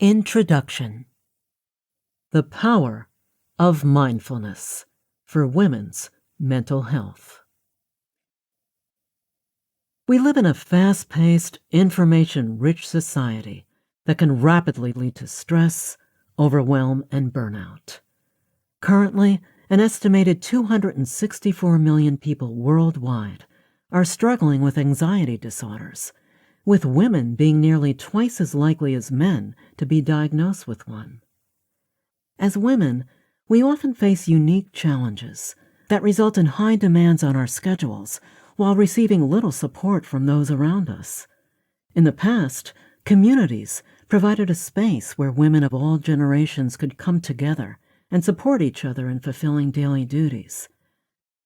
Introduction. The Power of Mindfulness for Women's Mental Health. We live in a fast-paced, information-rich society that can rapidly lead to stress, overwhelm, and burnout. Currently, an estimated 264 million people worldwide are struggling with anxiety disorders, with women being nearly twice as likely as men to be diagnosed with one. As women, we often face unique challenges that result in high demands on our schedules while receiving little support from those around us. In the past, communities provided a space where women of all generations could come together and support each other in fulfilling daily duties.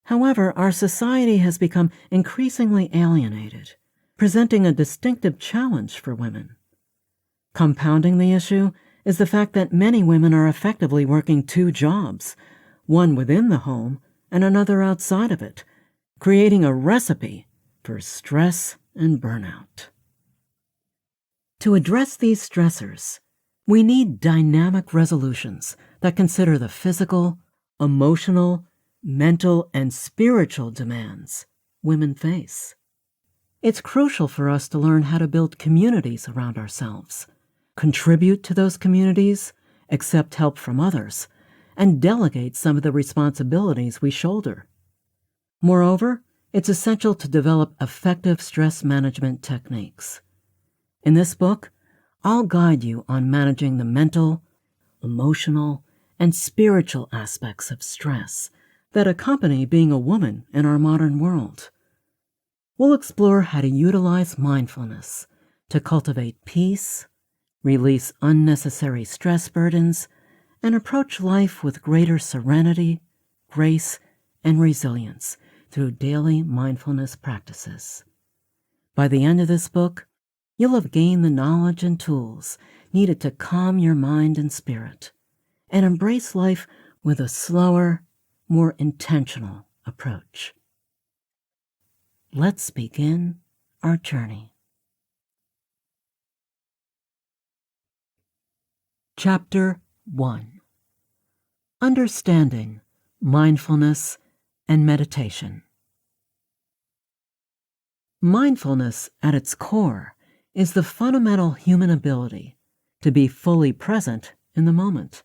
However, our society has become increasingly alienated, presenting a distinctive challenge for women. Compounding the issue is the fact that many women are effectively working two jobs, one within the home and another outside of it, creating a recipe for stress and burnout. To address these stressors, we need dynamic resolutions that consider the physical, emotional, mental, and spiritual demands women face. It's crucial for us to learn how to build communities around ourselves, contribute to those communities, accept help from others, and delegate some of the responsibilities we shoulder. Moreover, it's essential to develop effective stress management techniques. In this book, I'll guide you on managing the mental, emotional, and spiritual aspects of stress that accompany being a woman in our modern world. We'll explore how to utilize mindfulness to cultivate peace, release unnecessary stress burdens, and approach life with greater serenity, grace, and resilience through daily mindfulness practices. By the end of this book, you'll have gained the knowledge and tools needed to calm your mind and spirit and embrace life with a slower, more intentional approach. Let's begin our journey. Chapter 1. Understanding Mindfulness and Meditation. Mindfulness, at its core, is the fundamental human ability to be fully present in the moment.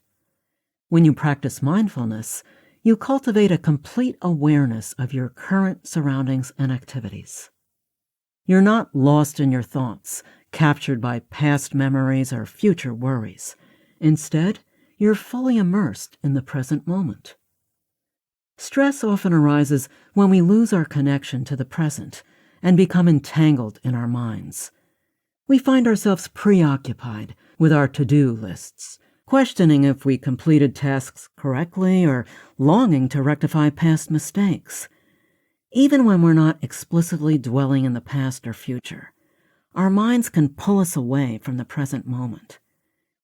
When you practice mindfulness, you cultivate a complete awareness of your current surroundings and activities. You're not lost in your thoughts, captured by past memories or future worries. Instead, you're fully immersed in the present moment. Stress often arises when we lose our connection to the present and become entangled in our minds. We find ourselves preoccupied with our to-do lists, questioning if we completed tasks correctly or longing to rectify past mistakes. Even when we're not explicitly dwelling in the past or future, our minds can pull us away from the present moment.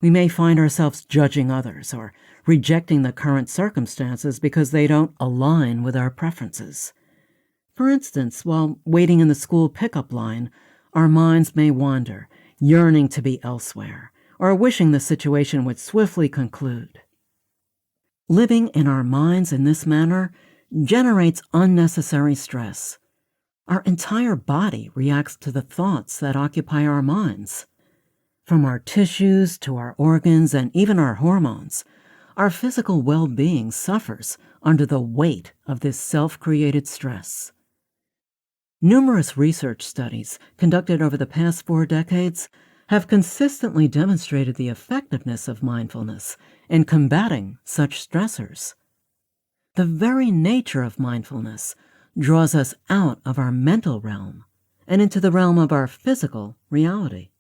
We may find ourselves judging others or rejecting the current circumstances because they don't align with our preferences. For instance, while waiting in the school pickup line, our minds may wander, yearning to be elsewhere, or wishing the situation would swiftly conclude. Living in our minds in this manner generates unnecessary stress. Our entire body reacts to the thoughts that occupy our minds. From our tissues to our organs and even our hormones, our physical well-being suffers under the weight of this self-created stress. Numerous research studies conducted over the past 4 decades have consistently demonstrated the effectiveness of mindfulness in combating such stressors. The very nature of mindfulness draws us out of our mental realm and into the realm of our physical reality.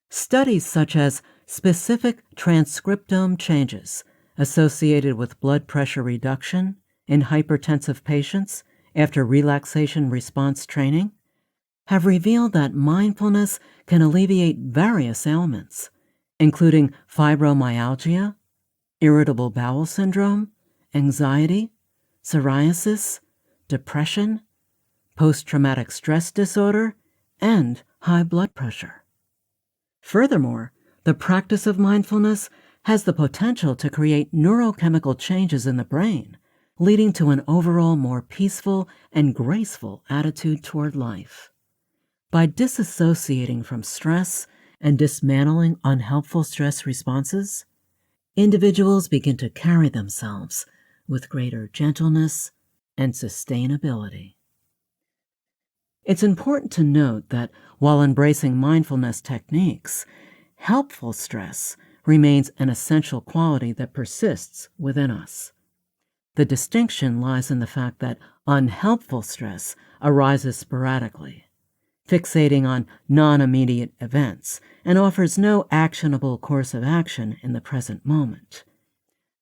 Studies such as specific transcriptome changes associated with blood pressure reduction in hypertensive patients after relaxation response training have revealed that mindfulness can alleviate various ailments, including fibromyalgia, irritable bowel syndrome, anxiety, psoriasis, depression, post-traumatic stress disorder, and high blood pressure. Furthermore, the practice of mindfulness has the potential to create neurochemical changes in the brain, leading to an overall more peaceful and graceful attitude toward life. By disassociating from stress and dismantling unhelpful stress responses, individuals begin to carry themselves with greater gentleness and sustainability. It's important to note that while embracing mindfulness techniques, helpful stress remains an essential quality that persists within us. The distinction lies in the fact that unhelpful stress arises sporadically, fixating on non-immediate events, and offers no actionable course of action in the present moment.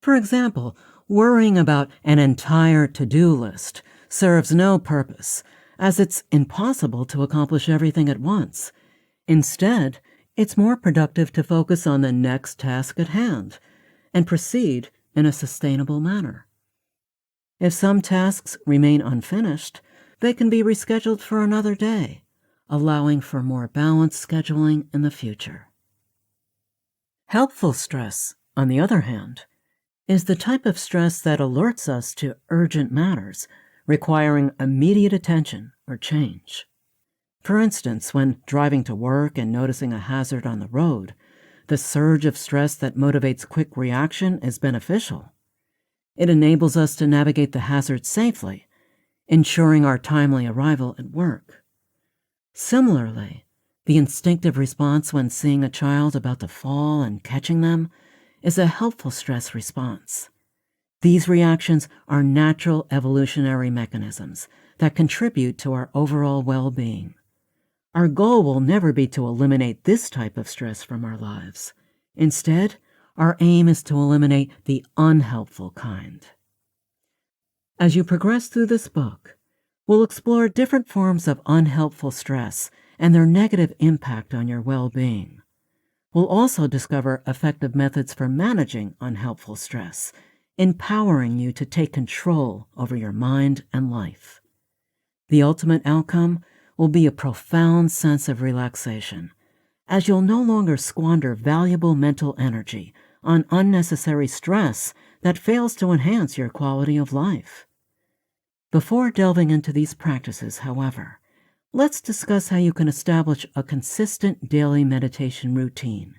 For example, worrying about an entire to-do list serves no purpose, as it's impossible to accomplish everything at once. Instead, it's more productive to focus on the next task at hand and proceed in a sustainable manner. If some tasks remain unfinished, they can be rescheduled for another day, allowing for more balanced scheduling in the future. Helpful stress, on the other hand, is the type of stress that alerts us to urgent matters requiring immediate attention or change. For instance, when driving to work and noticing a hazard on the road, the surge of stress that motivates quick reaction is beneficial. It enables us to navigate the hazard safely, ensuring our timely arrival at work. Similarly, the instinctive response when seeing a child about to fall and catching them is a helpful stress response. These reactions are natural evolutionary mechanisms that contribute to our overall well-being. Our goal will never be to eliminate this type of stress from our lives. Instead, our aim is to eliminate the unhelpful kind. As you progress through this book, we'll explore different forms of unhelpful stress and their negative impact on your well-being. We'll also discover effective methods for managing unhelpful stress, empowering you to take control over your mind and life. The ultimate outcome will be a profound sense of relaxation, as you'll no longer squander valuable mental energy on unnecessary stress that fails to enhance your quality of life. Before delving into these practices, however, let's discuss how you can establish a consistent daily meditation routine,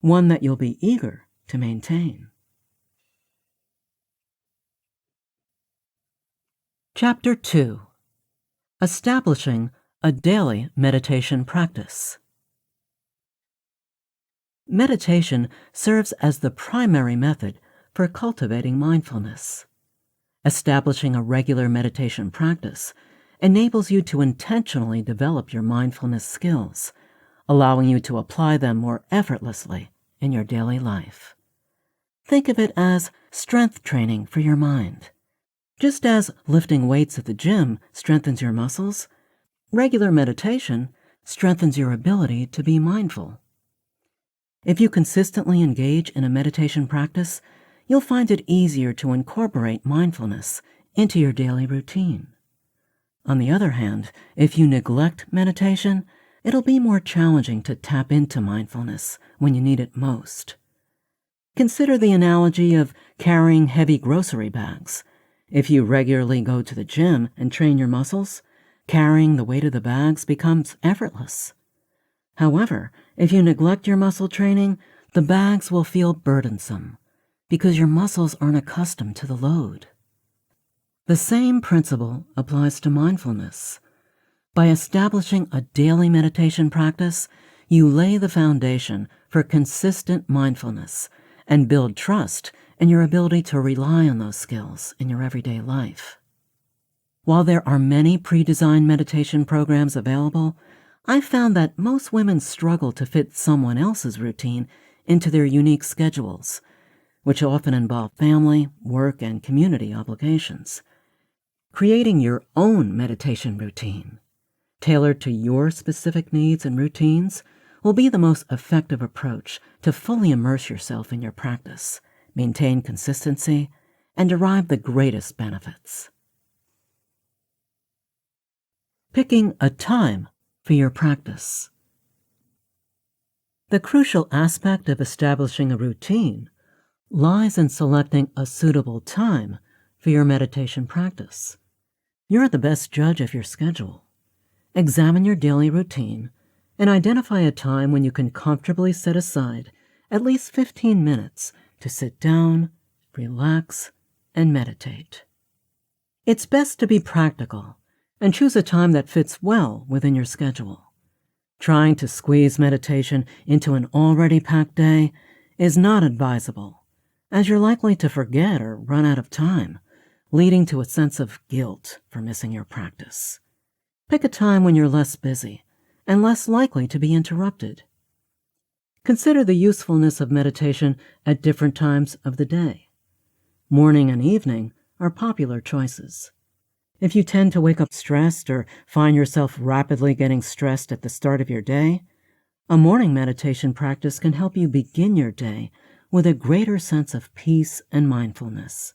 one that you'll be eager to maintain. Chapter 2. Establishing a daily meditation practice. Meditation serves as the primary method for cultivating mindfulness. Establishing a regular meditation practice enables you to intentionally develop your mindfulness skills, allowing you to apply them more effortlessly in your daily life. Think of it as strength training for your mind. Just as lifting weights at the gym strengthens your muscles, regular meditation strengthens your ability to be mindful. If you consistently engage in a meditation practice, you'll find it easier to incorporate mindfulness into your daily routine. On the other hand, if you neglect meditation, it'll be more challenging to tap into mindfulness when you need it most. Consider the analogy of carrying heavy grocery bags. If you regularly go to the gym and train your muscles, carrying the weight of the bags becomes effortless. However, if you neglect your muscle training, the bags will feel burdensome because your muscles aren't accustomed to the load. The same principle applies to mindfulness. By establishing a daily meditation practice, you lay the foundation for consistent mindfulness and build trust in your ability to rely on those skills in your everyday life. While there are many pre-designed meditation programs available, I've found that most women struggle to fit someone else's routine into their unique schedules, which often involve family, work, and community obligations. Creating your own meditation routine, tailored to your specific needs and routines, will be the most effective approach to fully immerse yourself in your practice, maintain consistency, and derive the greatest benefits. Picking a time for your practice. The crucial aspect of establishing a routine lies in selecting a suitable time for your meditation practice. You're the best judge of your schedule. Examine your daily routine and identify a time when you can comfortably set aside at least 15 minutes to sit down, relax, and meditate. It's best to be practical and choose a time that fits well within your schedule. Trying to squeeze meditation into an already packed day is not advisable, as you're likely to forget or run out of time, leading to a sense of guilt for missing your practice. Pick a time when you're less busy and less likely to be interrupted. Consider the usefulness of meditation at different times of the day. Morning and evening are popular choices. If you tend to wake up stressed or find yourself rapidly getting stressed at the start of your day, a morning meditation practice can help you begin your day with a greater sense of peace and mindfulness,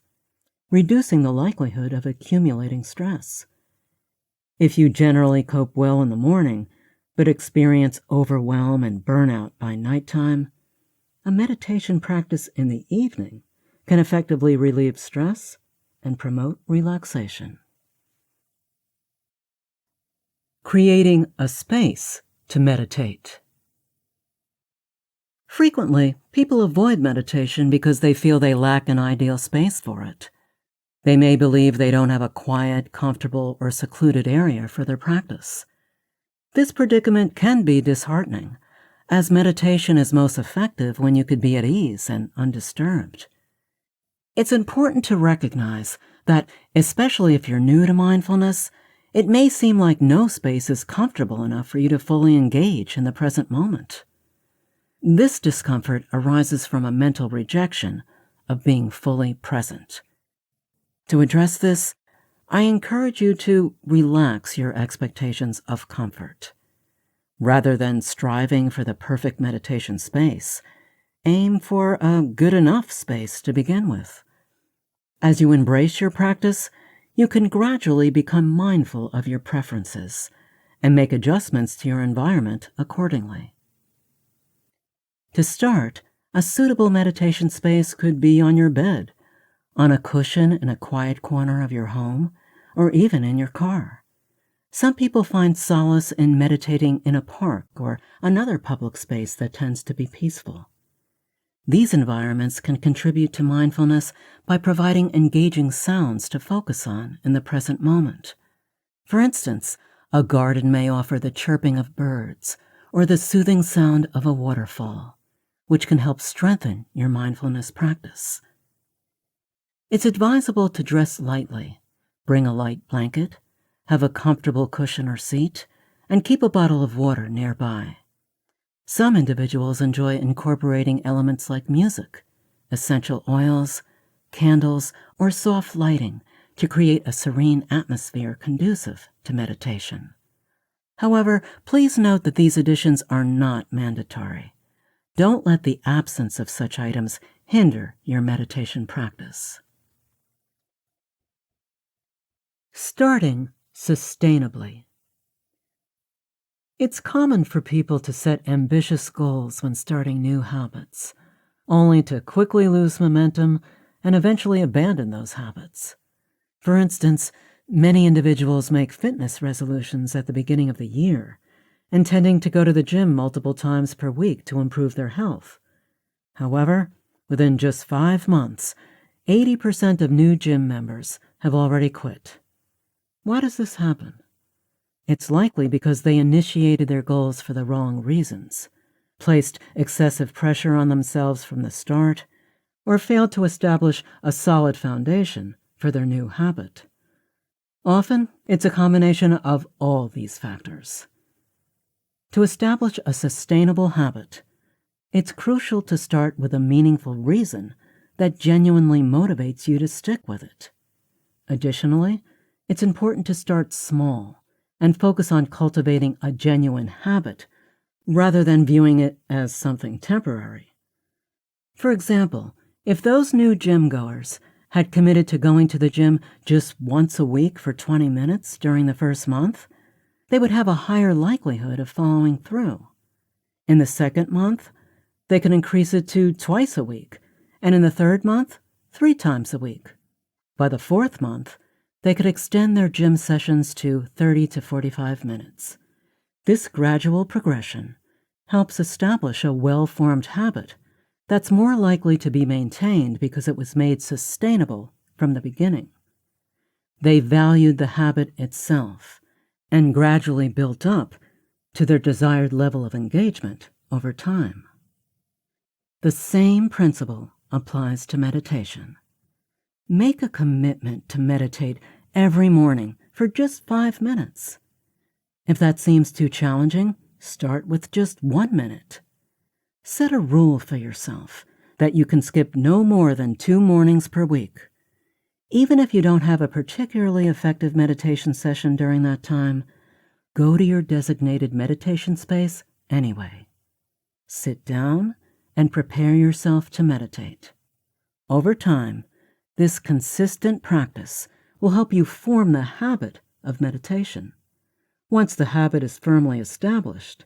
reducing the likelihood of accumulating stress. If you generally cope well in the morning, but experience overwhelm and burnout by nighttime, a meditation practice in the evening can effectively relieve stress and promote relaxation. Creating a space to meditate. Frequently, people avoid meditation because they feel they lack an ideal space for it. They may believe they don't have a quiet, comfortable, or secluded area for their practice. This predicament can be disheartening, as meditation is most effective when you could be at ease and undisturbed. It's important to recognize that, especially if you're new to mindfulness, it may seem like no space is comfortable enough for you to fully engage in the present moment. This discomfort arises from a mental rejection of being fully present. To address this, I encourage you to relax your expectations of comfort. Rather than striving for the perfect meditation space, aim for a good enough space to begin with. As you embrace your practice, you can gradually become mindful of your preferences and make adjustments to your environment accordingly. To start, a suitable meditation space could be on your bed, on a cushion in a quiet corner of your home, or even in your car. Some people find solace in meditating in a park or another public space that tends to be peaceful. These environments can contribute to mindfulness by providing engaging sounds to focus on in the present moment. For instance, a garden may offer the chirping of birds or the soothing sound of a waterfall, which can help strengthen your mindfulness practice. It's advisable to dress lightly, bring a light blanket, have a comfortable cushion or seat, and keep a bottle of water nearby. Some individuals enjoy incorporating elements like music, essential oils, candles, or soft lighting to create a serene atmosphere conducive to meditation. However, please note that these additions are not mandatory. Don't let the absence of such items hinder your meditation practice. Starting sustainably. It's common for people to set ambitious goals when starting new habits, only to quickly lose momentum and eventually abandon those habits. For instance, many individuals make fitness resolutions at the beginning of the year, intending to go to the gym multiple times per week to improve their health. However, within just 5 months, 80% of new gym members have already quit. Why does this happen? It's likely because they initiated their goals for the wrong reasons, placed excessive pressure on themselves from the start, or failed to establish a solid foundation for their new habit. Often, it's a combination of all these factors. To establish a sustainable habit, it's crucial to start with a meaningful reason that genuinely motivates you to stick with it. Additionally, it's important to start small and focus on cultivating a genuine habit rather than viewing it as something temporary. For example, if those new gym goers had committed to going to the gym just once a week for 20 minutes during the first month, they would have a higher likelihood of following through. In the second month, they can increase it to twice a week, and in the third month, 3 times a week. By the fourth month, they could extend their gym sessions to 30 to 45 minutes. This gradual progression helps establish a well-formed habit that's more likely to be maintained because it was made sustainable from the beginning. They valued the habit itself and gradually built up to their desired level of engagement over time. The same principle applies to meditation. Make a commitment to meditate every morning for just 5 minutes. If that seems too challenging, start with just 1 minute. Set a rule for yourself that you can skip no more than 2 mornings per week. Even if you don't have a particularly effective meditation session during that time, go to your designated meditation space anyway. Sit down and prepare yourself to meditate. Over time, this consistent practice will help you form the habit of meditation. Once the habit is firmly established,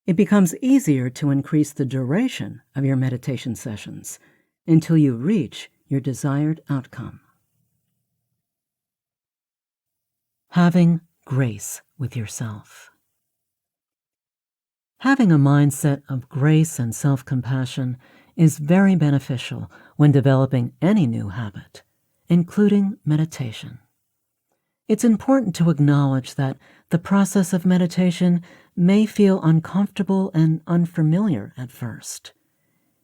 it becomes easier to increase the duration of your meditation sessions until you reach your desired outcome. Having grace with yourself. Having a mindset of grace and self-compassion is very beneficial when developing any new habit, including meditation. It's important to acknowledge that the process of meditation may feel uncomfortable and unfamiliar at first.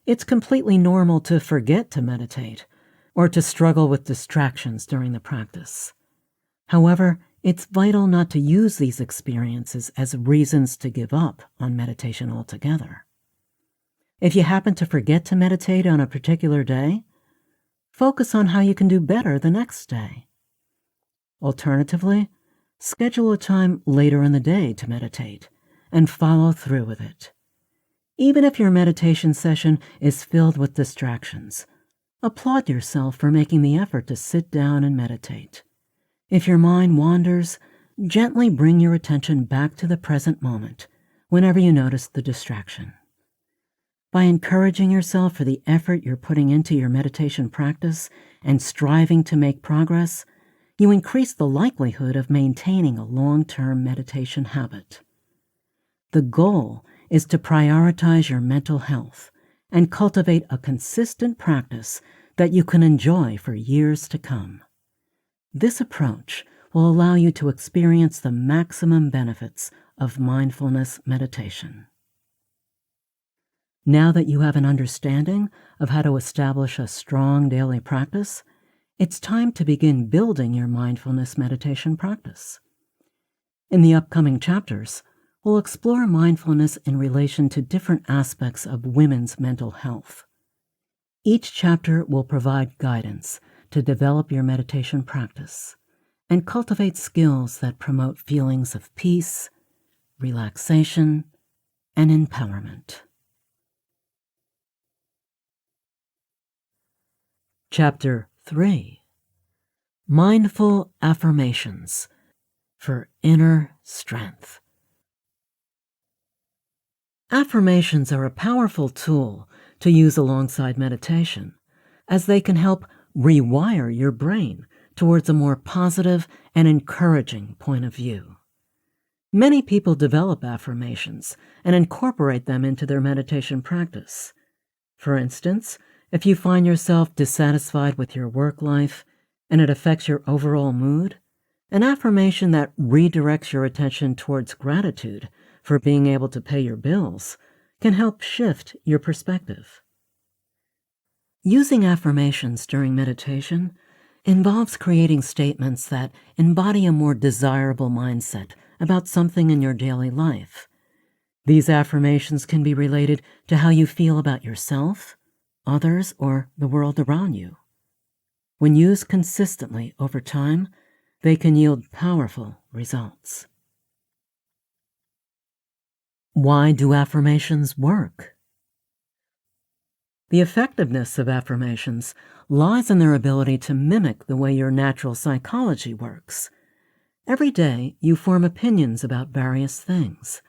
It's completely normal to forget to meditate or to struggle with distractions during the practice. However, it's vital not to use these experiences as reasons to give up on meditation altogether. If you happen to forget to meditate on a particular day, focus on how you can do better the next day. Alternatively, schedule a time later in the day to meditate and follow through with it. Even if your meditation session is filled with distractions, applaud yourself for making the effort to sit down and meditate. If your mind wanders, gently bring your attention back to the present moment whenever you notice the distraction. By encouraging yourself for the effort you're putting into your meditation practice and striving to make progress, you increase the likelihood of maintaining a long-term meditation habit. The goal is to prioritize your mental health and cultivate a consistent practice that you can enjoy for years to come. This approach will allow you to experience the maximum benefits of mindfulness meditation. Now that you have an understanding of how to establish a strong daily practice, it's time to begin building your mindfulness meditation practice. In the upcoming chapters, we'll explore mindfulness in relation to different aspects of women's mental health. Each chapter will provide guidance to develop your meditation practice and cultivate skills that promote feelings of peace, relaxation, and empowerment. Chapter 3. Mindful Affirmations for Inner Strength. Affirmations are a powerful tool to use alongside meditation, as they can help rewire your brain towards a more positive and encouraging point of view. Many people develop affirmations and incorporate them into their meditation practice. For instance, if you find yourself dissatisfied with your work life and it affects your overall mood, an affirmation that redirects your attention towards gratitude for being able to pay your bills can help shift your perspective. Using affirmations during meditation involves creating statements that embody a more desirable mindset about something in your daily life. These affirmations can be related to how you feel about yourself, others, or the world around you. When used consistently over time, they can yield powerful results. Why do affirmations work? The effectiveness of affirmations lies in their ability to mimic the way your natural psychology works. Every day, you form opinions about various things.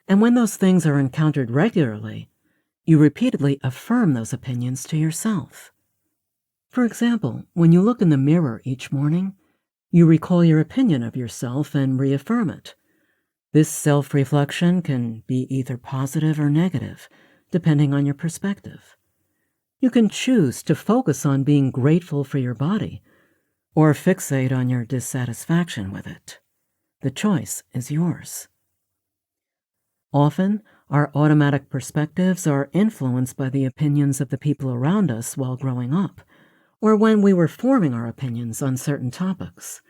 And when those things are encountered regularly, you repeatedly affirm those opinions to yourself. For example, when you look in the mirror each morning, you recall your opinion of yourself and reaffirm it. This self-reflection can be either positive or negative, depending on your perspective. You can choose to focus on being grateful for your body or fixate on your dissatisfaction with it. The choice is yours. Often, our automatic perspectives are influenced by the opinions of the people around us while growing up, or when we were forming our opinions on certain topics.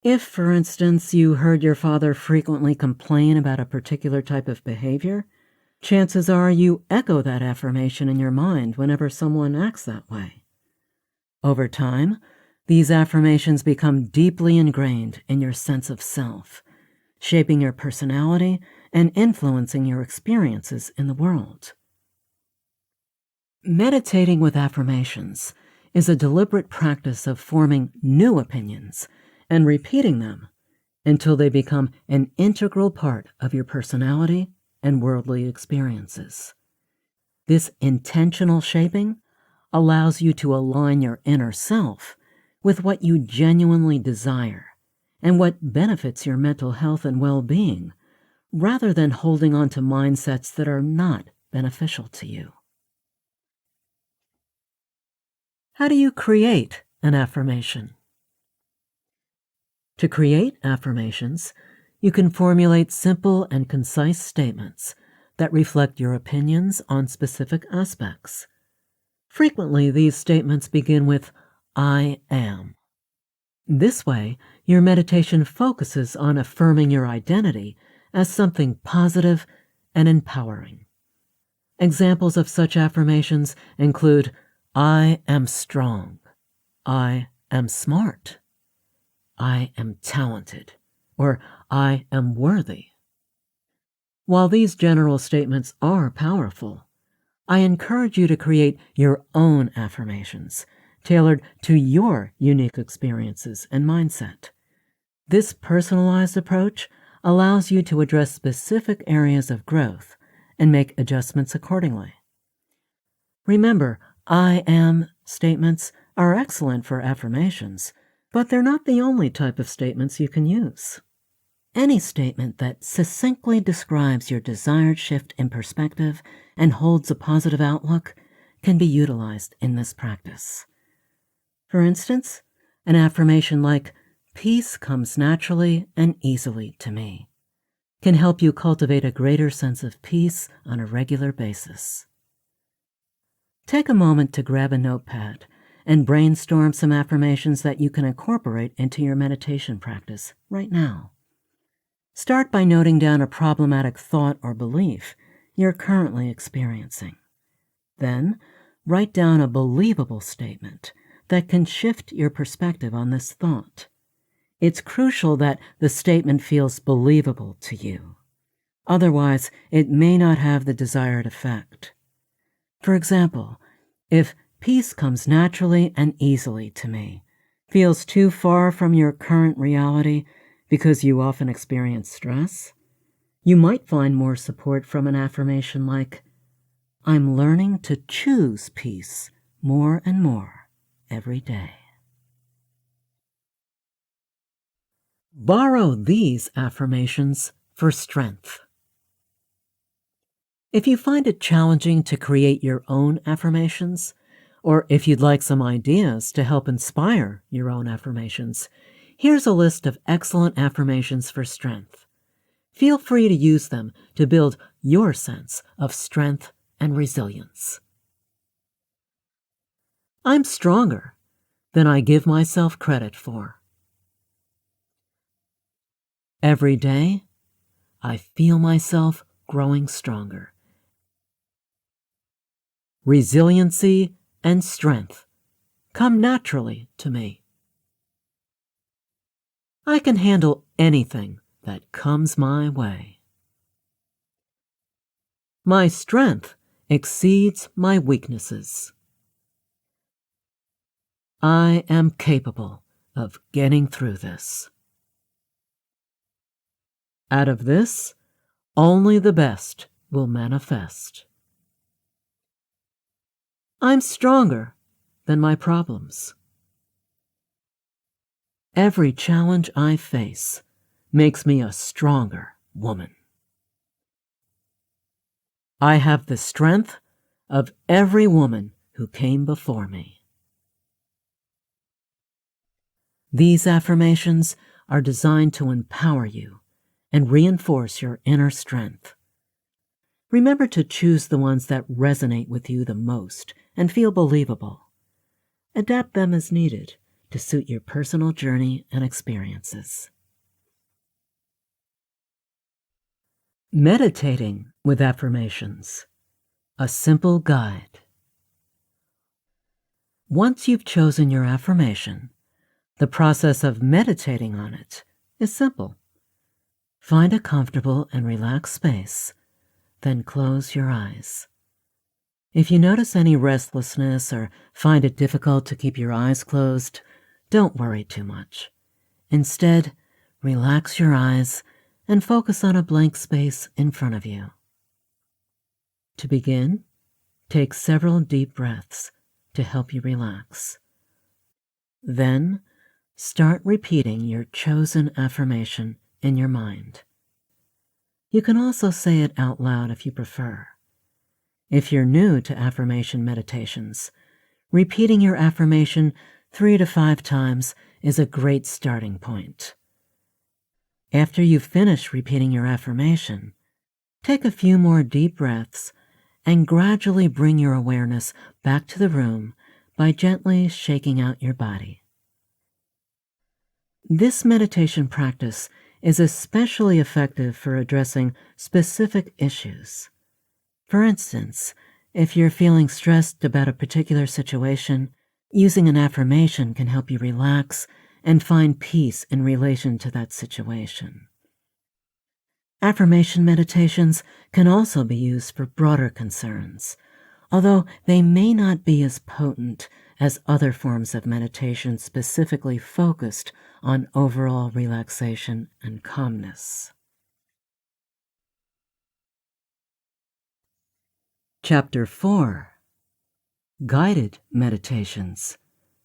If, for instance, you heard your father frequently complain about a particular type of behavior, chances are you echo that affirmation in your mind whenever someone acts that way. Over time, these affirmations become deeply ingrained in your sense of self, shaping your personality and influencing your experiences in the world. Meditating with affirmations is a deliberate practice of forming new opinions and repeating them until they become an integral part of your personality and worldly experiences. This intentional shaping allows you to align your inner self with what you genuinely desire and what benefits your mental health and well-being, rather than holding on to mindsets that are not beneficial to you. How do you create an affirmation? To create affirmations, you can formulate simple and concise statements that reflect your opinions on specific aspects. Frequently, these statements begin with, "I am." This way, your meditation focuses on affirming your identity as something positive and empowering. Examples of such affirmations include, "I am strong," "I am smart," "I am talented," or "I am worthy." While these general statements are powerful, I encourage you to create your own affirmations, tailored to your unique experiences and mindset. This personalized approach allows you to address specific areas of growth and make adjustments accordingly. Remember, "I am" statements are excellent for affirmations, but they're not the only type of statements you can use. Any statement that succinctly describes your desired shift in perspective and holds a positive outlook can be utilized in this practice. For instance, an affirmation like, "Peace comes naturally and easily to me," can help you cultivate a greater sense of peace on a regular basis. Take a moment to grab a notepad and brainstorm some affirmations that you can incorporate into your meditation practice right now. Start by noting down a problematic thought or belief you're currently experiencing. Then, write down a believable statement that can shift your perspective on this thought. It's crucial that the statement feels believable to you. Otherwise, it may not have the desired effect. For example, if "peace comes naturally and easily to me" feels too far from your current reality because you often experience stress, you might find more support from an affirmation like, "I'm learning to choose peace more and more every day." Borrow these affirmations for strength. If you find it challenging to create your own affirmations, or if you'd like some ideas to help inspire your own affirmations, here's a list of excellent affirmations for strength. Feel free to use them to build your sense of strength and resilience. I'm stronger than I give myself credit for. Every day, I feel myself growing stronger. Resiliency and strength come naturally to me. I can handle anything that comes my way. My strength exceeds my weaknesses. I am capable of getting through this. Out of this, Only the best will manifest. I'm stronger than my problems. Every challenge I face makes me a stronger woman. I have the strength of every woman who came before me. These affirmations are designed to empower you and reinforce your inner strength. Remember to choose the ones that resonate with you the most and feel believable. Adapt them as needed to suit your personal journey and experiences. Meditating with affirmations. A simple guide. Once you've chosen your affirmation, the process of meditating on it is simple. Find a comfortable and relaxed space, then close your eyes. If you notice any restlessness or find it difficult to keep your eyes closed, don't worry too much. Instead, relax your eyes and focus on a blank space in front of you. To begin, take several deep breaths to help you relax. Then, start repeating your chosen affirmation in your mind. You can also say it out loud if you prefer. If you're new to affirmation meditations, repeating your affirmation 3 to 5 times is a great starting point. After you finish repeating your affirmation, take a few more deep breaths and gradually bring your awareness back to the room by gently shaking out your body. This meditation practice is especially effective for addressing specific issues. For instance, if you're feeling stressed about a particular situation, using an affirmation can help you relax and find peace in relation to that situation. Affirmation meditations can also be used for broader concerns, although they may not be as potent as other forms of meditation specifically focused on overall relaxation and calmness. Chapter 4. Guided Meditations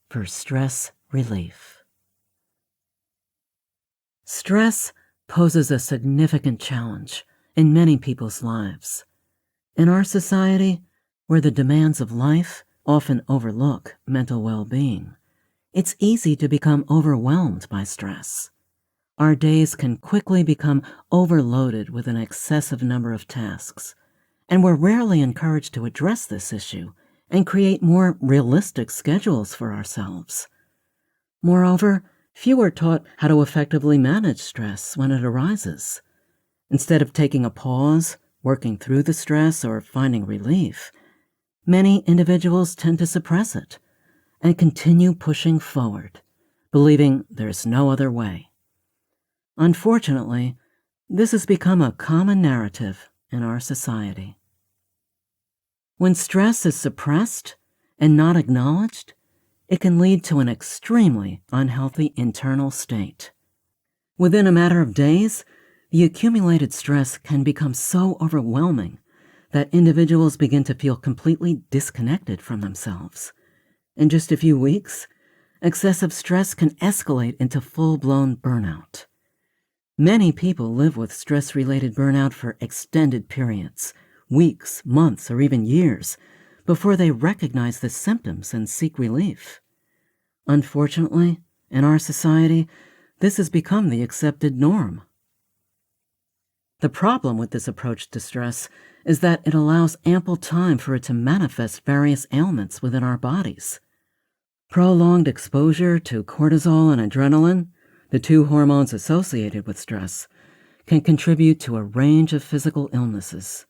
for Stress Relief. Stress poses a significant challenge in many people's lives. In our society, where the demands of life often overlook mental well-being, it's easy to become overwhelmed by stress. Our days can quickly become overloaded with an excessive number of tasks, and we're rarely encouraged to address this issue and create more realistic schedules for ourselves. Moreover, few are taught how to effectively manage stress when it arises. Instead of taking a pause, working through the stress, or finding relief, many individuals tend to suppress it and continue pushing forward, believing there's no other way. Unfortunately, this has become a common narrative in our society. When stress is suppressed and not acknowledged, it can lead to an extremely unhealthy internal state. Within a matter of days, the accumulated stress can become so overwhelming that individuals begin to feel completely disconnected from themselves. In just a few weeks, excessive stress can escalate into full-blown burnout. Many people live with stress-related burnout for extended periods, weeks, months, or even years, before they recognize the symptoms and seek relief. Unfortunately, in our society, this has become the accepted norm. The problem with this approach to stress is that it allows ample time for it to manifest various ailments within our bodies. Prolonged exposure to cortisol and adrenaline, the two hormones associated with stress, can contribute to a range of physical illnesses.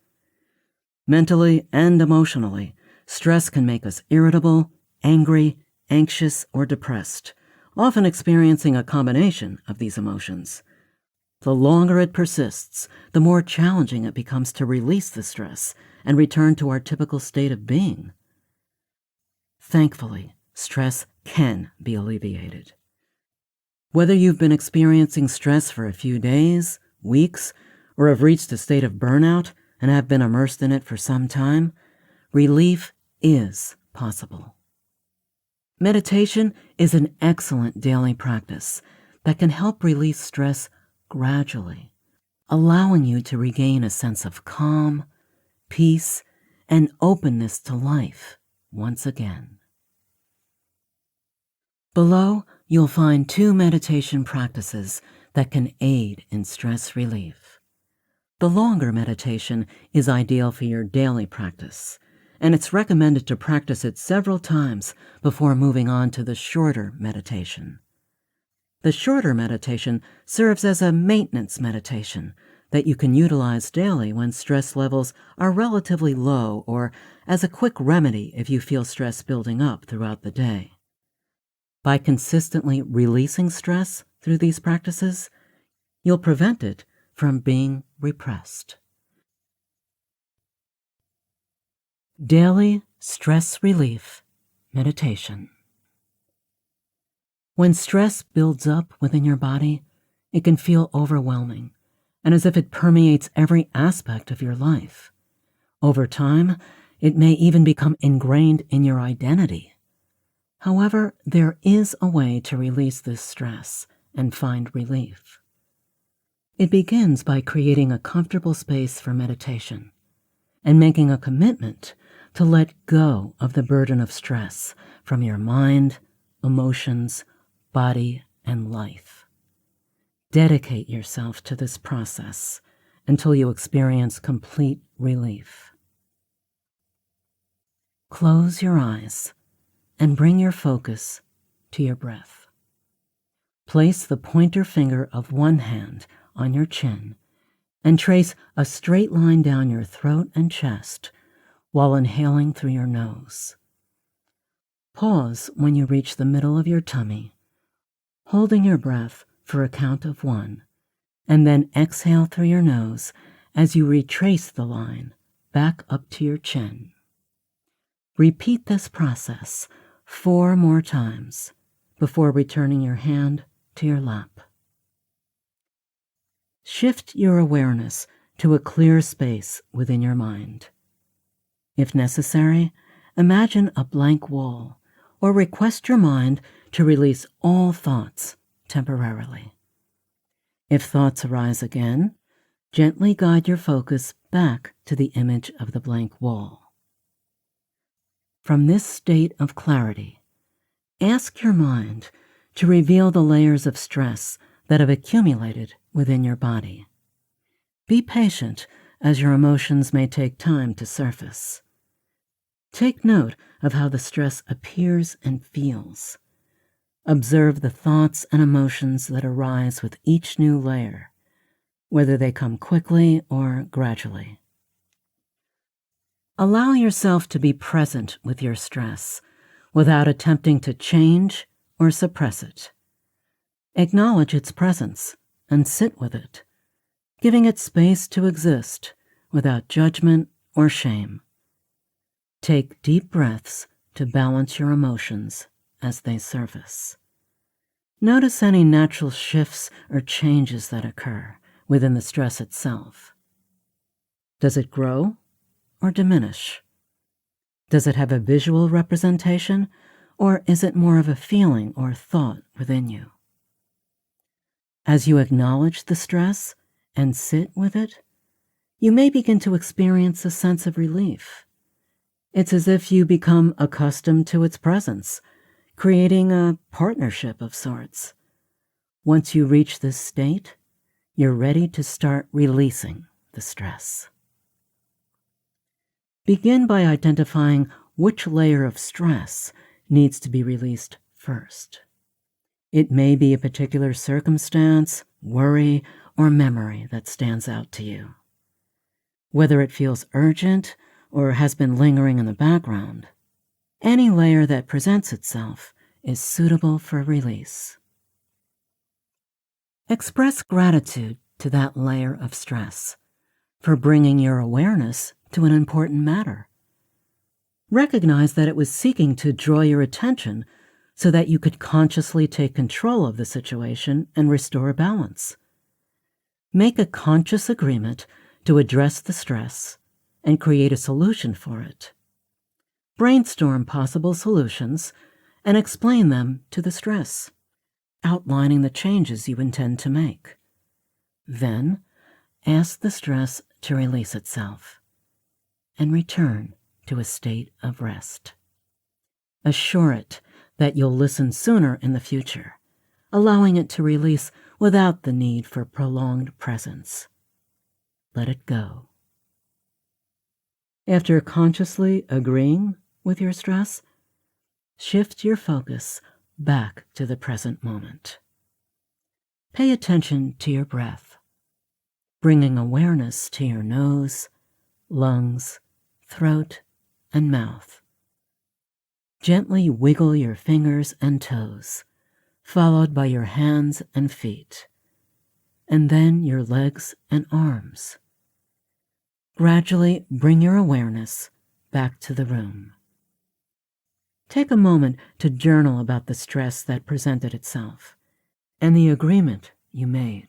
Mentally and emotionally, stress can make us irritable, angry, anxious, or depressed, often experiencing a combination of these emotions. The longer it persists, the more challenging it becomes to release the stress and return to our typical state of being. Thankfully, stress can be alleviated. Whether you've been experiencing stress for a few days, weeks, or have reached a state of burnout and have been immersed in it for some time, relief is possible. Meditation is an excellent daily practice that can help release stress gradually, allowing you to regain a sense of calm, peace, and openness to life once again. Below, you'll find 2 meditation practices that can aid in stress relief. The longer meditation is ideal for your daily practice, and it's recommended to practice it several times before moving on to the shorter meditation. The shorter meditation serves as a maintenance meditation that you can utilize daily when stress levels are relatively low, or as a quick remedy if you feel stress building up throughout the day. By consistently releasing stress through these practices, you'll prevent it from being repressed. Daily Stress Relief Meditation. When stress builds up within your body, it can feel overwhelming and as if it permeates every aspect of your life. Over time, it may even become ingrained in your identity. However, there is a way to release this stress and find relief. It begins by creating a comfortable space for meditation and making a commitment to let go of the burden of stress from your mind, emotions, body, and life. Dedicate yourself to this process until you experience complete relief. Close your eyes and bring your focus to your breath. Place the pointer finger of one hand on your chin and trace a straight line down your throat and chest while inhaling through your nose. Pause when you reach the middle of your tummy, holding your breath for a count of 1, and then exhale through your nose as you retrace the line back up to your chin. Repeat this process 4 more times before returning your hand to your lap. Shift your awareness to a clear space within your mind. If necessary, imagine a blank wall or request your mind to release all thoughts temporarily. If thoughts arise again, gently guide your focus back to the image of the blank wall. From this state of clarity, ask your mind to reveal the layers of stress that have accumulated within your body. Be patient, as your emotions may take time to surface. Take note of how the stress appears and feels. Observe the thoughts and emotions that arise with each new layer, whether they come quickly or gradually. Allow yourself to be present with your stress without attempting to change or suppress it. Acknowledge its presence and sit with it, giving it space to exist without judgment or shame. Take deep breaths to balance your emotions as they surface. Notice any natural shifts or changes that occur within the stress itself. Does it grow or diminish? Does it have a visual representation, or is it more of a feeling or thought within you? As you acknowledge the stress and sit with it, you may begin to experience a sense of relief. It's as if you become accustomed to its presence, creating a partnership of sorts. Once you reach this state, you're ready to start releasing the stress. Begin by identifying which layer of stress needs to be released first. It may be a particular circumstance, worry, or memory that stands out to you. Whether it feels urgent or has been lingering in the background, any layer that presents itself is suitable for release. Express gratitude to that layer of stress for bringing your awareness to an important matter. Recognize that it was seeking to draw your attention so that you could consciously take control of the situation and restore balance. Make a conscious agreement to address the stress and create a solution for it. Brainstorm possible solutions and explain them to the stress, outlining the changes you intend to make. Then, ask the stress to release itself and return to a state of rest. Assure it that you'll listen sooner in the future, allowing it to release without the need for prolonged presence. Let it go. After consciously agreeing with your stress, shift your focus back to the present moment. Pay attention to your breath, bringing awareness to your nose, lungs, throat, and mouth. Gently wiggle your fingers and toes, followed by your hands and feet, and then your legs and arms. Gradually bring your awareness back to the room. Take a moment to journal about the stress that presented itself and the agreement you made.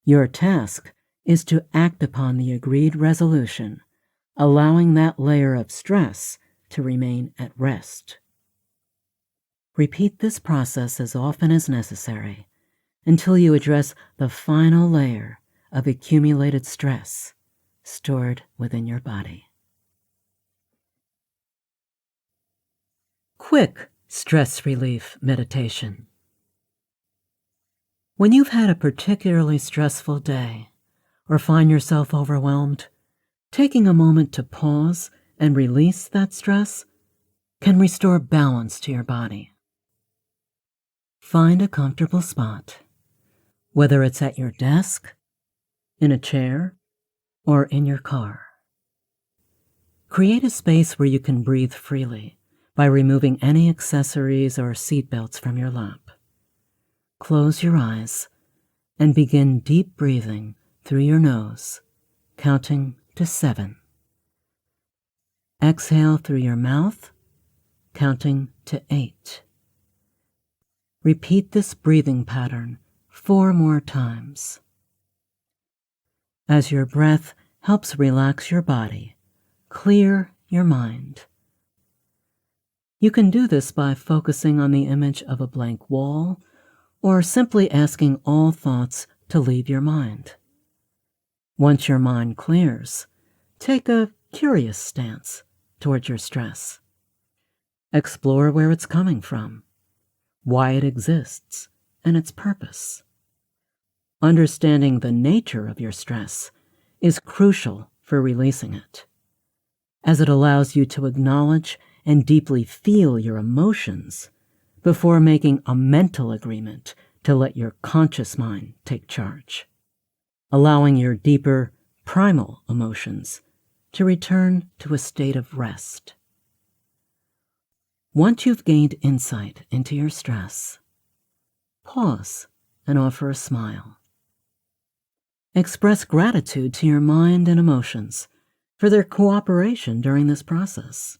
Your task is to act upon the agreed resolution, allowing that layer of stress to remain at rest. Repeat this process as often as necessary until you address the final layer of accumulated stress stored within your body. Quick stress relief meditation. When you've had a particularly stressful day or find yourself overwhelmed, taking a moment to pause and release that stress can restore balance to your body. Find a comfortable spot, whether it's at your desk, in a chair, or in your car. Create a space where you can breathe freely by removing any accessories or seatbelts from your lap. Close your eyes and begin deep breathing through your nose, counting to 7. Exhale through your mouth, counting to 8. Repeat this breathing pattern 4 more times. As your breath helps relax your body, clear your mind. You can do this by focusing on the image of a blank wall or simply asking all thoughts to leave your mind. Once your mind clears, take a curious stance towards your stress. Explore where it's coming from, why it exists, and its purpose. Understanding the nature of your stress is crucial for releasing it, as it allows you to acknowledge and deeply feel your emotions before making a mental agreement to let your conscious mind take charge, allowing your deeper, primal emotions to return to a state of rest. Once you've gained insight into your stress, pause and offer a smile. Express gratitude to your mind and emotions for their cooperation during this process.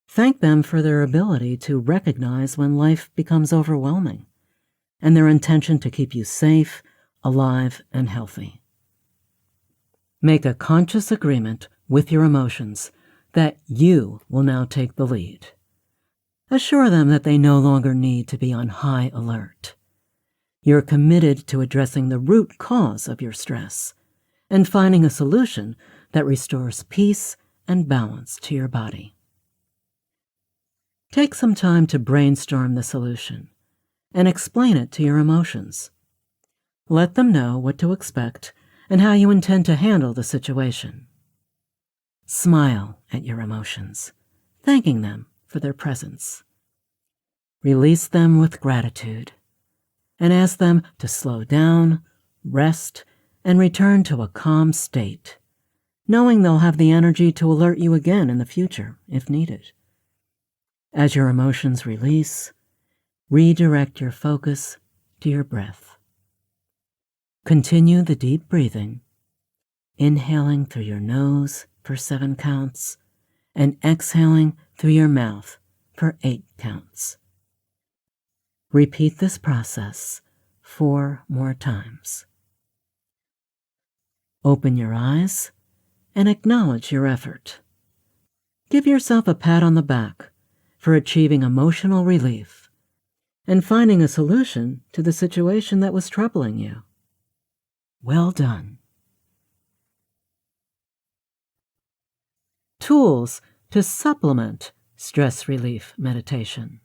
Thank them for their ability to recognize when life becomes overwhelming and their intention to keep you safe, alive, and healthy. Make a conscious agreement with your emotions that you will now take the lead. Assure them that they no longer need to be on high alert. You're committed to addressing the root cause of your stress and finding a solution that restores peace and balance to your body. Take some time to brainstorm the solution and explain it to your emotions. Let them know what to expect and how you intend to handle the situation. Smile at your emotions, thanking them for their presence. Release them with gratitude and ask them to slow down, rest, and return to a calm state, knowing they'll have the energy to alert you again in the future if needed. As your emotions release, redirect your focus to your breath. Continue the deep breathing, inhaling through your nose for 7 counts and exhaling through your mouth for 8 counts. Repeat this process 4 more times. Open your eyes and acknowledge your effort. Give yourself a pat on the back for achieving emotional relief and finding a solution to the situation that was troubling you. Well done. Tools to supplement stress relief meditation.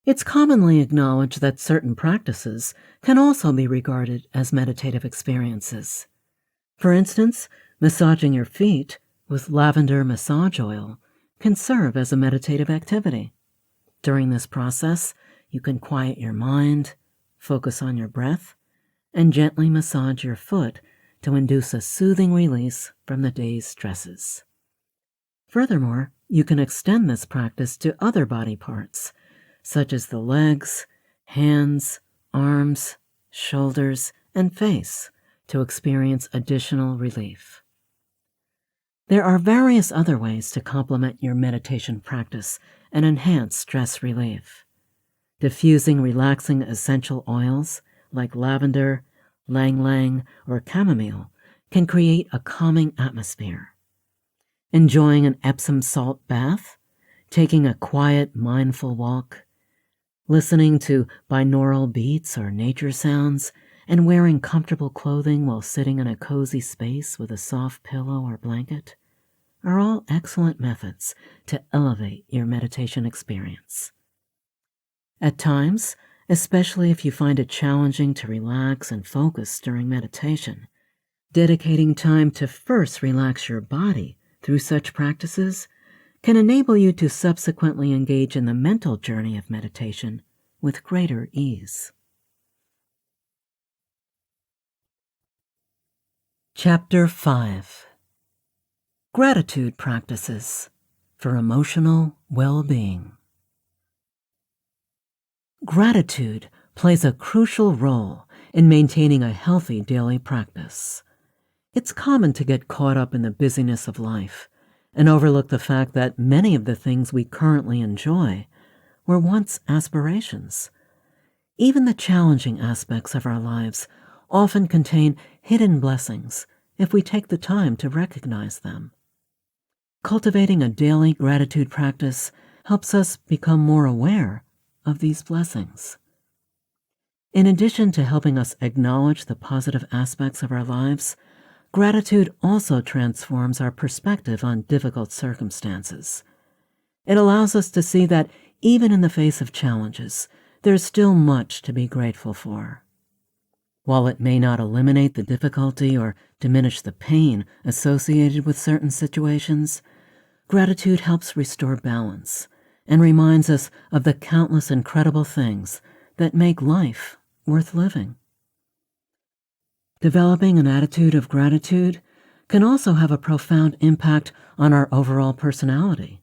It's commonly acknowledged that certain practices can also be regarded as meditative experiences. For instance, massaging your feet with lavender massage oil can serve as a meditative activity. During this process, you can quiet your mind, focus on your breath, and gently massage your foot to induce a soothing release from the day's stresses. Furthermore, you can extend this practice to other body parts, such as the legs, hands, arms, shoulders, and face, to experience additional relief. There are various other ways to complement your meditation practice and enhance stress relief. Diffusing relaxing essential oils like lavender, ylang-ylang, or chamomile can create a calming atmosphere. Enjoying an Epsom salt bath, taking a quiet, mindful walk, listening to binaural beats or nature sounds, and wearing comfortable clothing while sitting in a cozy space with a soft pillow or blanket are all excellent methods to elevate your meditation experience. At times, especially if you find it challenging to relax and focus during meditation, dedicating time to first relax your body through such practices can enable you to subsequently engage in the mental journey of meditation with greater ease. Chapter 5. Gratitude Practices for Emotional Well-Being. Gratitude plays a crucial role in maintaining a healthy daily practice. It's common to get caught up in the busyness of life and overlook the fact that many of the things we currently enjoy were once aspirations. Even the challenging aspects of our lives often contain hidden blessings if we take the time to recognize them. Cultivating a daily gratitude practice helps us become more aware of these blessings. In addition to helping us acknowledge the positive aspects of our lives, gratitude also transforms our perspective on difficult circumstances. It allows us to see that even in the face of challenges, there's still much to be grateful for. While it may not eliminate the difficulty or diminish the pain associated with certain situations, gratitude helps restore balance and reminds us of the countless incredible things that make life worth living. Developing an attitude of gratitude can also have a profound impact on our overall personality.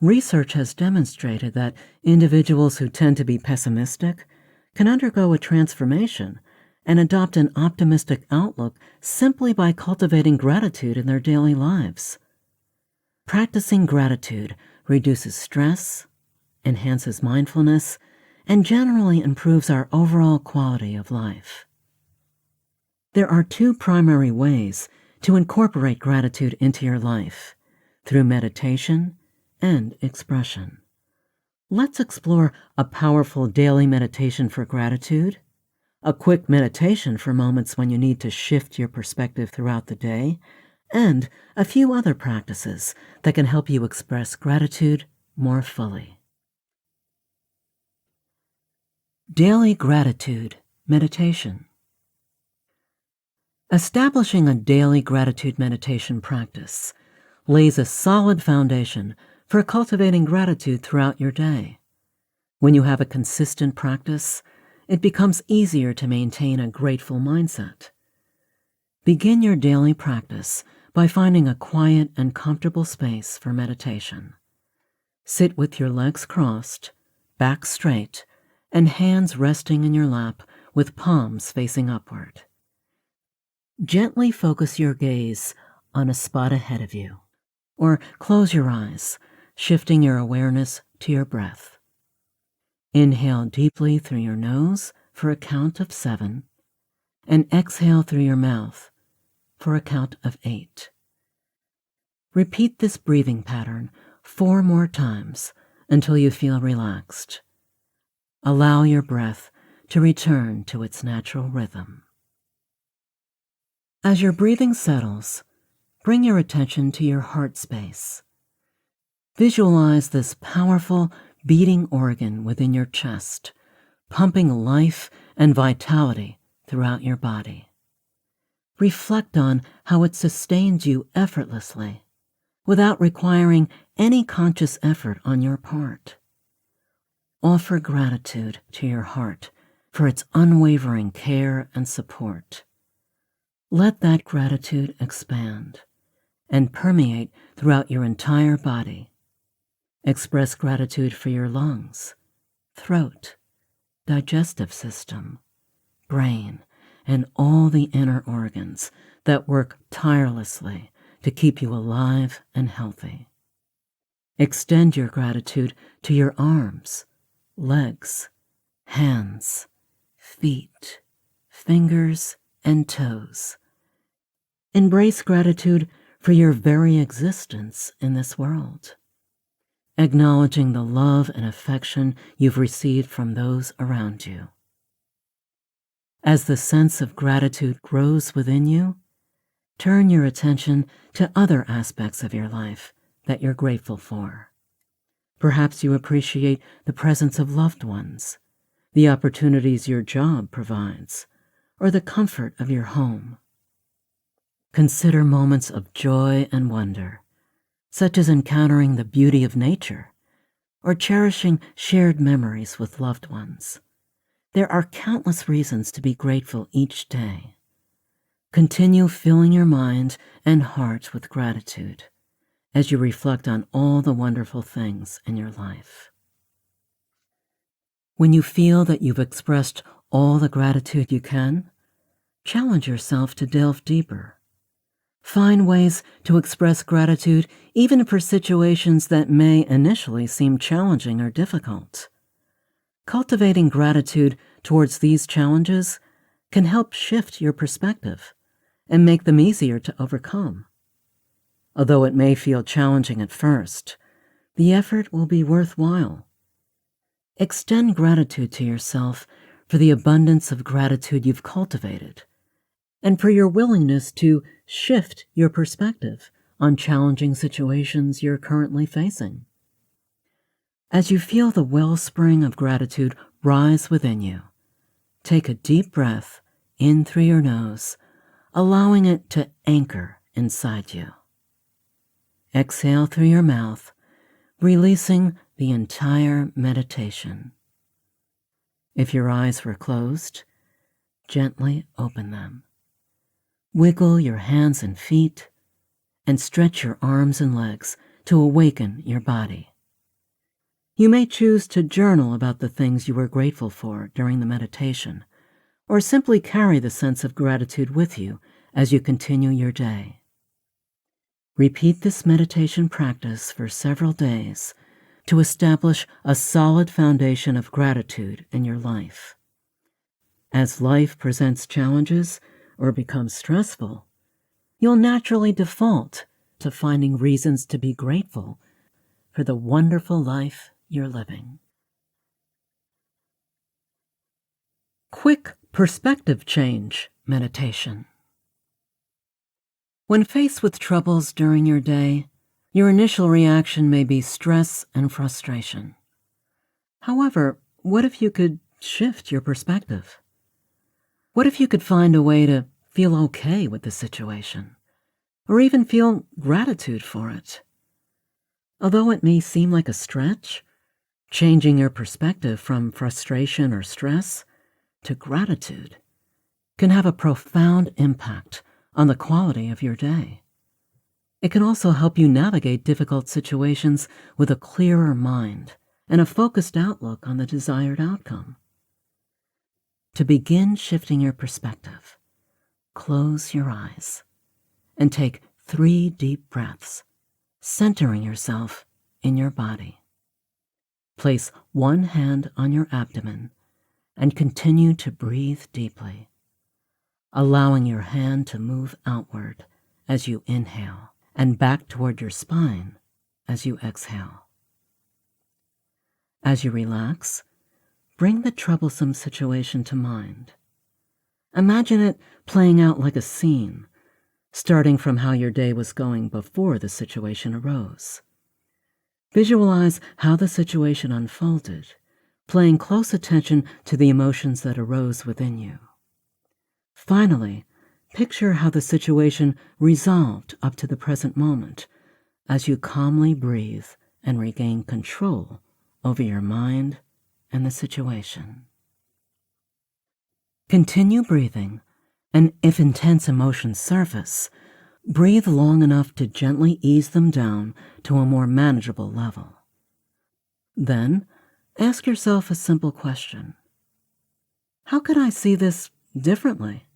Research has demonstrated that individuals who tend to be pessimistic can undergo a transformation and adopt an optimistic outlook simply by cultivating gratitude in their daily lives. Practicing gratitude reduces stress, enhances mindfulness, and generally improves our overall quality of life. There are two primary ways to incorporate gratitude into your life: through meditation and expression. Let's explore a powerful daily meditation for gratitude, a quick meditation for moments when you need to shift your perspective throughout the day, and a few other practices that can help you express gratitude more fully. Daily Gratitude Meditation. Establishing a daily gratitude meditation practice lays a solid foundation for cultivating gratitude throughout your day. When you have a consistent practice, it becomes easier to maintain a grateful mindset. Begin your daily practice by finding a quiet and comfortable space for meditation. Sit with your legs crossed, back straight, and hands resting in your lap with palms facing upward. Gently focus your gaze on a spot ahead of you, or close your eyes, shifting your awareness to your breath. Inhale deeply through your nose for a count of 7, and exhale through your mouth for a count of 8. Repeat this breathing pattern 4 more times until you feel relaxed. Allow your breath to return to its natural rhythm. As your breathing settles, bring your attention to your heart space. Visualize this powerful, beating organ within your chest, pumping life and vitality throughout your body. Reflect on how it sustains you effortlessly, without requiring any conscious effort on your part. Offer gratitude to your heart for its unwavering care and support. Let that gratitude expand and permeate throughout your entire body. Express gratitude for your lungs, throat, digestive system, brain, and all the inner organs that work tirelessly to keep you alive and healthy. Extend your gratitude to your arms, legs, hands, feet, fingers, and toes. Embrace gratitude for your very existence in this world, acknowledging the love and affection you've received from those around you. As the sense of gratitude grows within you, turn your attention to other aspects of your life that you're grateful for. Perhaps you appreciate the presence of loved ones, the opportunities your job provides, or the comfort of your home. Consider moments of joy and wonder, such as encountering the beauty of nature or cherishing shared memories with loved ones. There are countless reasons to be grateful each day. Continue filling your mind and heart with gratitude as you reflect on all the wonderful things in your life. When you feel that you've expressed all the gratitude you can, challenge yourself to delve deeper. Find ways to express gratitude even for situations that may initially seem challenging or difficult. Cultivating gratitude towards these challenges can help shift your perspective and make them easier to overcome. Although it may feel challenging at first, the effort will be worthwhile. Extend gratitude to yourself for the abundance of gratitude you've cultivated, and for your willingness to shift your perspective on challenging situations you're currently facing. As you feel the wellspring of gratitude rise within you, take a deep breath in through your nose, allowing it to anchor inside you. Exhale through your mouth, releasing the entire meditation. If your eyes were closed, gently open them. Wiggle your hands and feet, and stretch your arms and legs to awaken your body. You may choose to journal about the things you were grateful for during the meditation, or simply carry the sense of gratitude with you as you continue your day. Repeat this meditation practice for several days to establish a solid foundation of gratitude in your life. As life presents challenges or becomes stressful, you'll naturally default to finding reasons to be grateful for the wonderful life you're living. Quick perspective change meditation. When faced with troubles during your day, your initial reaction may be stress and frustration. However, what if you could shift your perspective? What if you could find a way to feel okay with the situation, or even feel gratitude for it? Although it may seem like a stretch, changing your perspective from frustration or stress to gratitude can have a profound impact on the quality of your day. It can also help you navigate difficult situations with a clearer mind and a focused outlook on the desired outcome. To begin shifting your perspective, close your eyes and take 3 deep breaths, centering yourself in your body. Place one hand on your abdomen and continue to breathe deeply, allowing your hand to move outward as you inhale and back toward your spine as you exhale. As you relax, bring the troublesome situation to mind. Imagine it playing out like a scene, starting from how your day was going before the situation arose. Visualize how the situation unfolded, paying close attention to the emotions that arose within you. Finally, picture how the situation resolved up to the present moment as you calmly breathe and regain control over your mind and the situation. Continue breathing, and if intense emotions surface, breathe long enough to gently ease them down to a more manageable level. Then, ask yourself a simple question. How could I see this differently?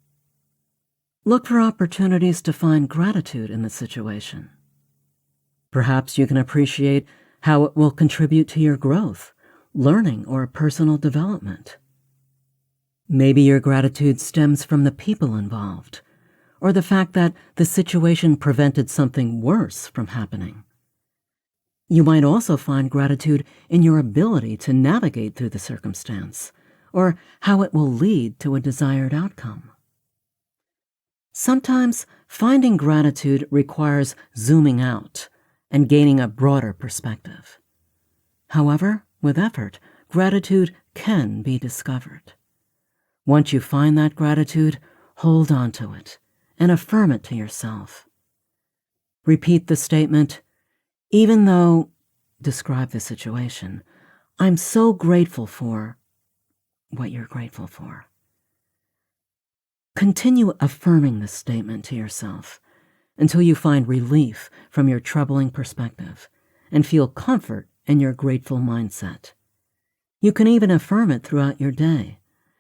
Look for opportunities to find gratitude in the situation. Perhaps you can appreciate how it will contribute to your growth, learning, or personal development. Maybe your gratitude stems from the people involved, or the fact that the situation prevented something worse from happening. You might also find gratitude in your ability to navigate through the circumstance, or how it will lead to a desired outcome. Sometimes finding gratitude requires zooming out and gaining a broader perspective. However, with effort, gratitude can be discovered. Once you find that gratitude, hold on to it and affirm it to yourself. Repeat the statement, even though, describe the situation, I'm so grateful for what you're grateful for. Continue affirming this statement to yourself until you find relief from your troubling perspective and feel comfort in your grateful mindset. You can even affirm it throughout your day,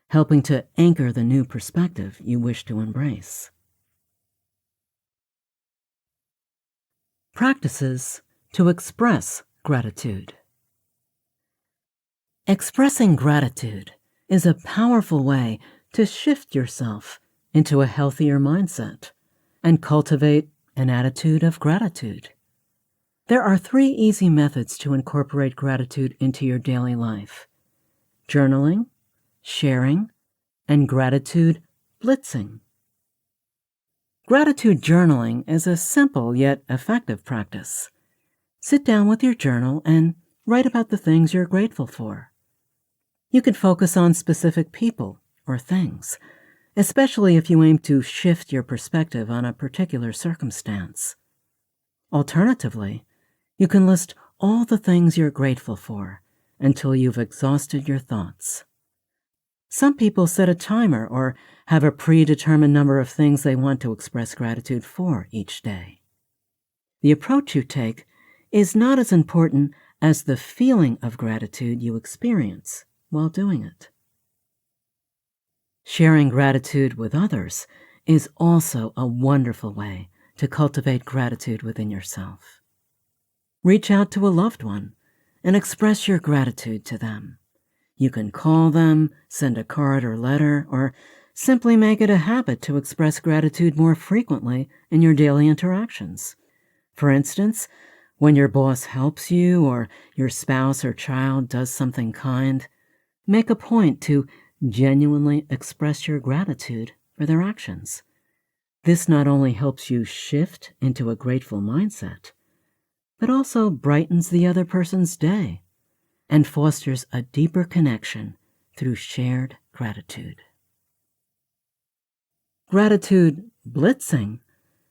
helping to anchor the new perspective you wish to embrace. Practices to express gratitude. Expressing gratitude is a powerful way to shift yourself into a healthier mindset and cultivate an attitude of gratitude. There are 3 easy methods to incorporate gratitude into your daily life: journaling, sharing, and gratitude blitzing. Gratitude journaling is a simple yet effective practice. Sit down with your journal and write about the things you're grateful for. You can focus on specific people or things, especially if you aim to shift your perspective on a particular circumstance. Alternatively, you can list all the things you're grateful for until you've exhausted your thoughts. Some people set a timer or have a predetermined number of things they want to express gratitude for each day. The approach you take is not as important as the feeling of gratitude you experience while doing it. Sharing gratitude with others is also a wonderful way to cultivate gratitude within yourself. Reach out to a loved one and express your gratitude to them. You can call them, send a card or letter, or simply make it a habit to express gratitude more frequently in your daily interactions. For instance, when your boss helps you or your spouse or child does something kind, make a point to genuinely express your gratitude for their actions. This not only helps you shift into a grateful mindset, but also brightens the other person's day and fosters a deeper connection through shared gratitude. Gratitude blitzing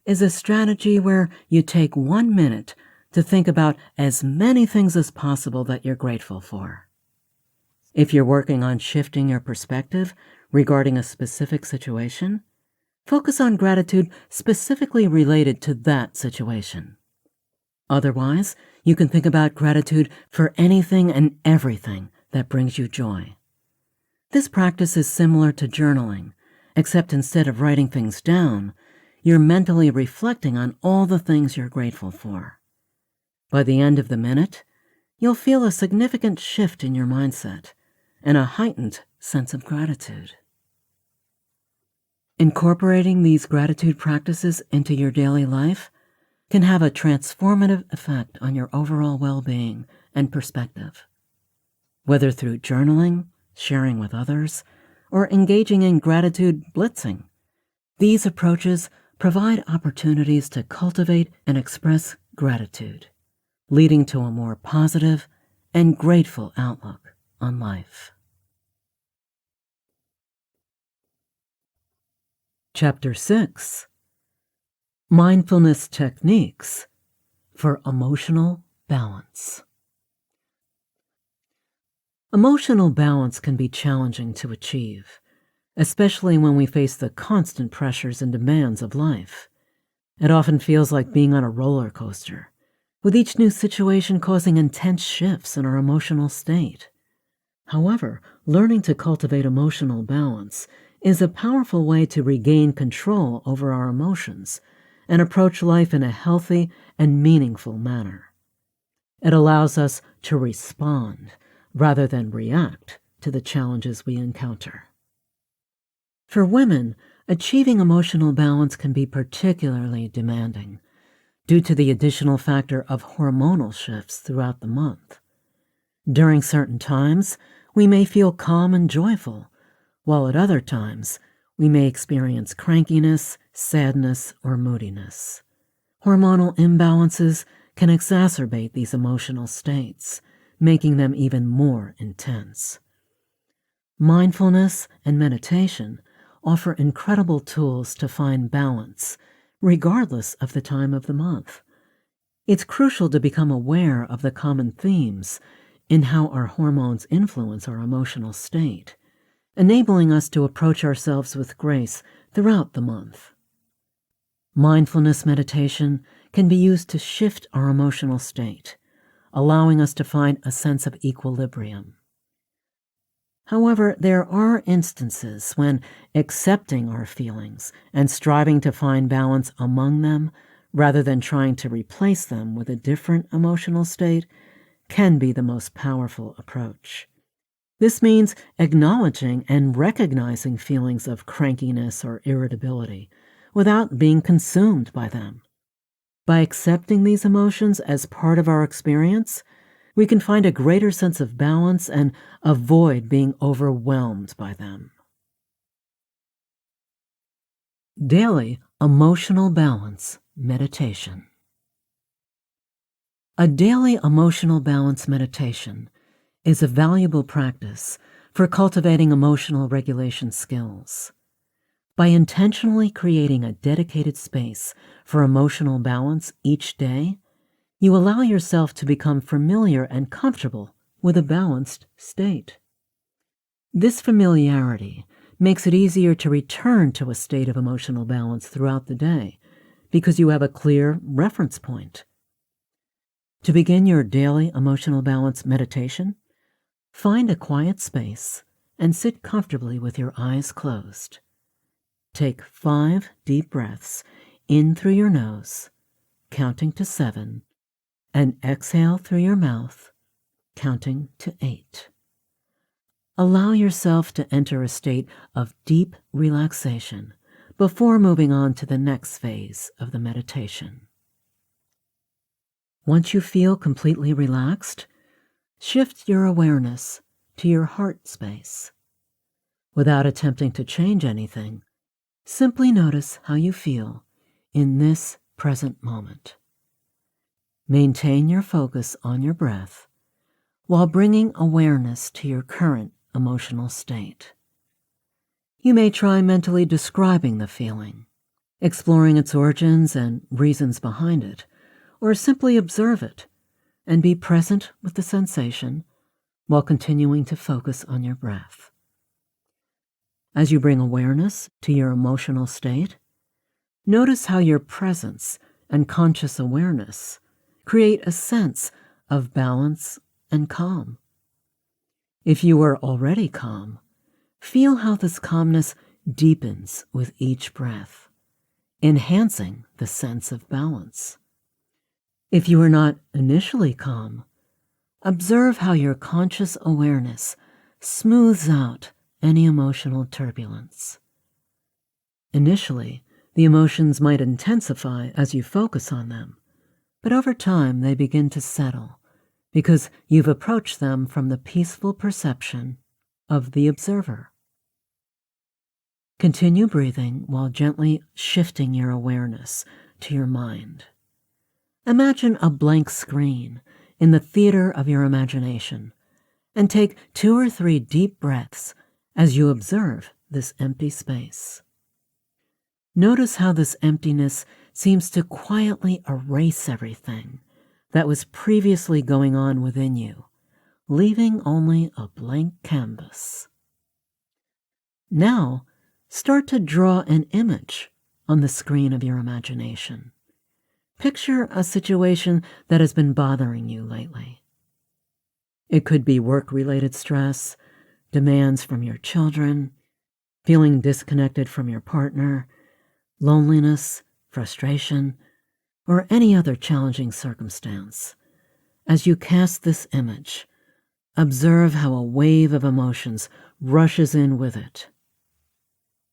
is a strategy where you take 1 minute to think about as many things as possible that you're grateful for. If you're working on shifting your perspective regarding a specific situation, focus on gratitude specifically related to that situation. Otherwise, you can think about gratitude for anything and everything that brings you joy. This practice is similar to journaling, except instead of writing things down, you're mentally reflecting on all the things you're grateful for. By the end of the minute, you'll feel a significant shift in your mindset and a heightened sense of gratitude. Incorporating these gratitude practices into your daily life can have a transformative effect on your overall well-being and perspective. Whether through journaling, sharing with others, or engaging in gratitude blitzing, these approaches provide opportunities to cultivate and express gratitude, leading to a more positive and grateful outlook on life. Chapter 6: Mindfulness Techniques for Emotional Balance. Emotional balance can be challenging to achieve, especially when we face the constant pressures and demands of life. It often feels like being on a roller coaster, with each new situation causing intense shifts in our emotional state. However, learning to cultivate emotional balance is a powerful way to regain control over our emotions and approach life in a healthy and meaningful manner. It allows us to respond rather than react to the challenges we encounter. For women, achieving emotional balance can be particularly demanding due to the additional factor of hormonal shifts throughout the month. During certain times, we may feel calm and joyful, while at other times, we may experience crankiness, sadness, or moodiness. Hormonal imbalances can exacerbate these emotional states, making them even more intense. Mindfulness and meditation offer incredible tools to find balance, regardless of the time of the month. It's crucial to become aware of the common themes in how our hormones influence our emotional state, enabling us to approach ourselves with grace throughout the month. Mindfulness meditation can be used to shift our emotional state, allowing us to find a sense of equilibrium. However, there are instances when accepting our feelings and striving to find balance among them, rather than trying to replace them with a different emotional state, can be the most powerful approach. This means acknowledging and recognizing feelings of crankiness or irritability without being consumed by them. By accepting these emotions as part of our experience, we can find a greater sense of balance and avoid being overwhelmed by them. Daily Emotional Balance Meditation. A daily emotional balance meditation is a valuable practice for cultivating emotional regulation skills. By intentionally creating a dedicated space for emotional balance each day, you allow yourself to become familiar and comfortable with a balanced state. This familiarity makes it easier to return to a state of emotional balance throughout the day because you have a clear reference point. To begin your daily emotional balance meditation, find a quiet space and sit comfortably with your eyes closed. Take 5 deep breaths in through your nose, counting to 7, and exhale through your mouth, counting to 8. Allow yourself to enter a state of deep relaxation before moving on to the next phase of the meditation. Once you feel completely relaxed, shift your awareness to your heart space. Without attempting to change anything, simply notice how you feel in this present moment. Maintain your focus on your breath while bringing awareness to your current emotional state. You may try mentally describing the feeling, exploring its origins and reasons behind it, or simply observe it and be present with the sensation while continuing to focus on your breath. As you bring awareness to your emotional state, notice how your presence and conscious awareness create a sense of balance and calm. If you are already calm, feel how this calmness deepens with each breath, enhancing the sense of balance. If you are not initially calm, observe how your conscious awareness smooths out any emotional turbulence. Initially, the emotions might intensify as you focus on them, but over time they begin to settle because you've approached them from the peaceful perception of the observer. Continue breathing while gently shifting your awareness to your mind. Imagine a blank screen in the theater of your imagination and take 2 or 3 deep breaths as you observe this empty space. Notice how this emptiness seems to quietly erase everything that was previously going on within you, leaving only a blank canvas. Now, start to draw an image on the screen of your imagination. Picture a situation that has been bothering you lately. It could be work-related stress, demands from your children, feeling disconnected from your partner, loneliness, frustration, or any other challenging circumstance. As you cast this image, observe how a wave of emotions rushes in with it.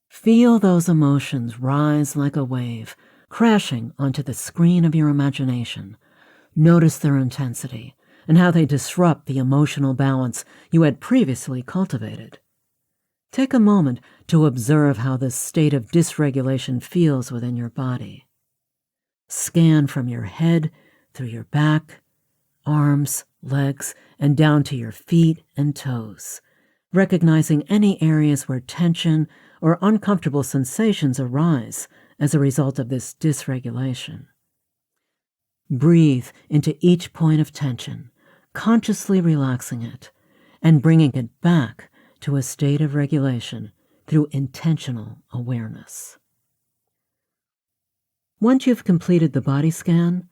Feel those emotions rise like a wave, crashing onto the screen of your imagination. Notice their intensity and how they disrupt the emotional balance you had previously cultivated. Take a moment to observe how this state of dysregulation feels within your body. Scan from your head through your back, arms, legs, and down to your feet and toes, recognizing any areas where tension or uncomfortable sensations arise as a result of this dysregulation. Breathe into each point of tension, consciously relaxing it and bringing it back to a state of regulation through intentional awareness. Once you've completed the body scan,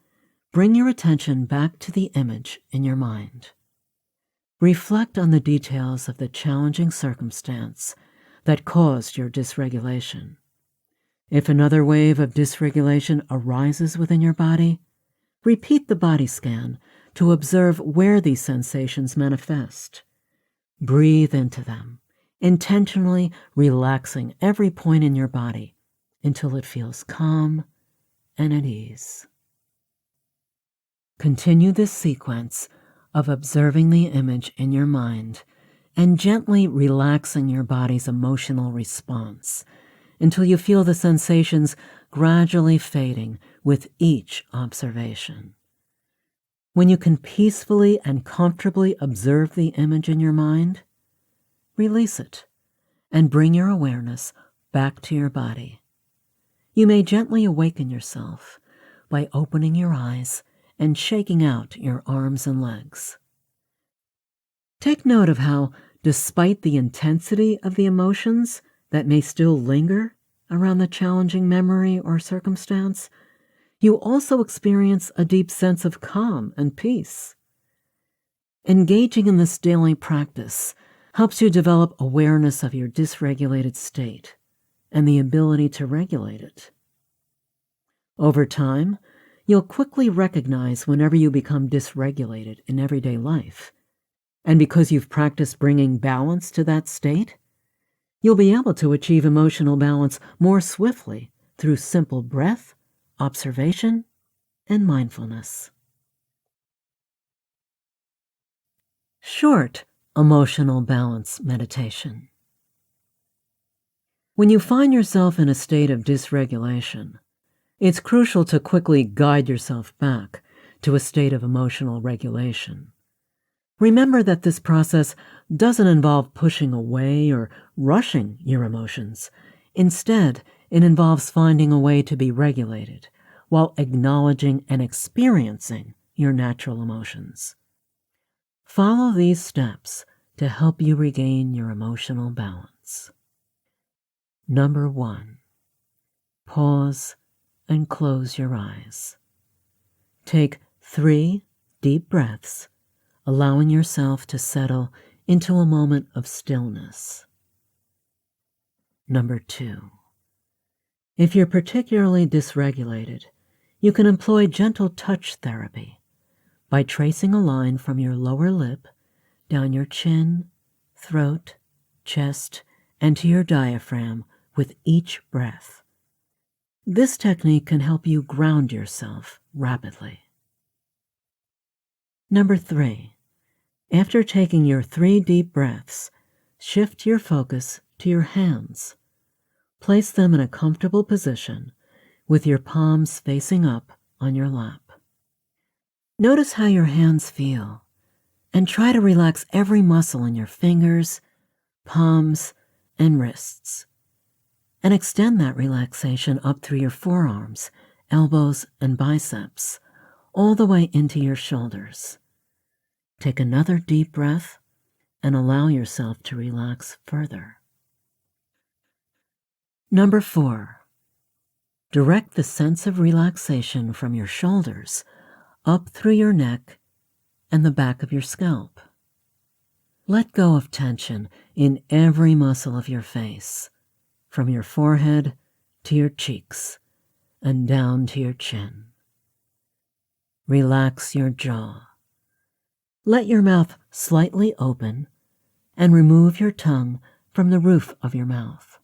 bring your attention back to the image in your mind. Reflect on the details of the challenging circumstance that caused your dysregulation. If another wave of dysregulation arises within your body, repeat the body scan to observe where these sensations manifest. Breathe into them, intentionally relaxing every point in your body until it feels calm and at ease. Continue this sequence of observing the image in your mind and gently relaxing your body's emotional response until you feel the sensations gradually fading with each observation. When you can peacefully and comfortably observe the image in your mind, release it and bring your awareness back to your body. You may gently awaken yourself by opening your eyes and shaking out your arms and legs. Take note of how, despite the intensity of the emotions that may still linger around the challenging memory or circumstance, you also experience a deep sense of calm and peace. Engaging in this daily practice helps you develop awareness of your dysregulated state and the ability to regulate it. Over time, you'll quickly recognize whenever you become dysregulated in everyday life. And because you've practiced bringing balance to that state, you'll be able to achieve emotional balance more swiftly through simple breath, observation, and mindfulness. Short emotional balance meditation. When you find yourself in a state of dysregulation, it's crucial to quickly guide yourself back to a state of emotional regulation. Remember that this process doesn't involve pushing away or rushing your emotions. Instead, it involves finding a way to be regulated while acknowledging and experiencing your natural emotions. Follow these steps to help you regain your emotional balance. Number 1, pause and close your eyes. Take 3 deep breaths, allowing yourself to settle into a moment of stillness. Number 2, if you're particularly dysregulated, you can employ gentle touch therapy by tracing a line from your lower lip down your chin, throat, chest, and to your diaphragm with each breath. This technique can help you ground yourself rapidly. Number 3. After taking your 3 deep breaths, shift your focus to your hands. Place them in a comfortable position with your palms facing up on your lap. Notice how your hands feel and try to relax every muscle in your fingers, palms, and wrists. And extend that relaxation up through your forearms, elbows, and biceps, all the way into your shoulders. Take another deep breath and allow yourself to relax further. Number 4. Direct the sense of relaxation from your shoulders up through your neck and the back of your scalp. Let go of tension in every muscle of your face, from your forehead to your cheeks and down to your chin. Relax your jaw. Let your mouth slightly open and remove your tongue from the roof of your mouth.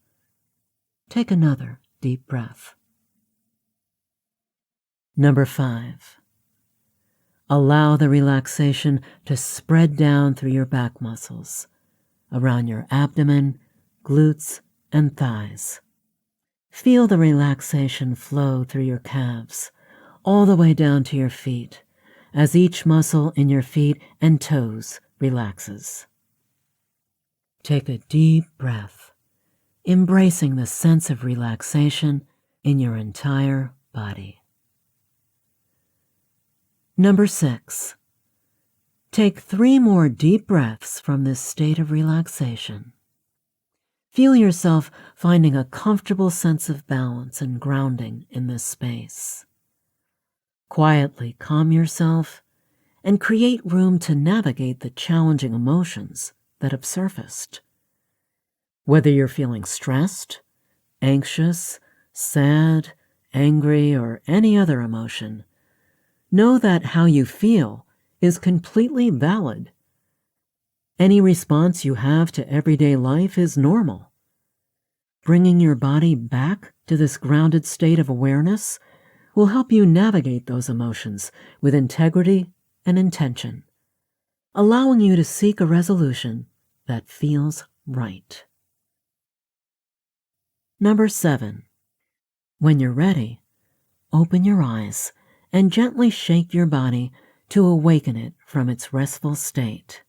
Take another deep breath. Number 5. Allow the relaxation to spread down through your back muscles, around your abdomen, glutes, and thighs. Feel the relaxation flow through your calves, all the way down to your feet, as each muscle in your feet and toes relaxes. Take a deep breath, embracing the sense of relaxation in your entire body. Number 6. Take 3 more deep breaths from this state of relaxation. Feel yourself finding a comfortable sense of balance and grounding in this space. Quietly calm yourself and create room to navigate the challenging emotions that have surfaced. Whether you're feeling stressed, anxious, sad, angry, or any other emotion, know that how you feel is completely valid. Any response you have to everyday life is normal. Bringing your body back to this grounded state of awareness will help you navigate those emotions with integrity and intention, allowing you to seek a resolution that feels right. Number 7. When you're ready, open your eyes and gently shake your body to awaken it from its restful state.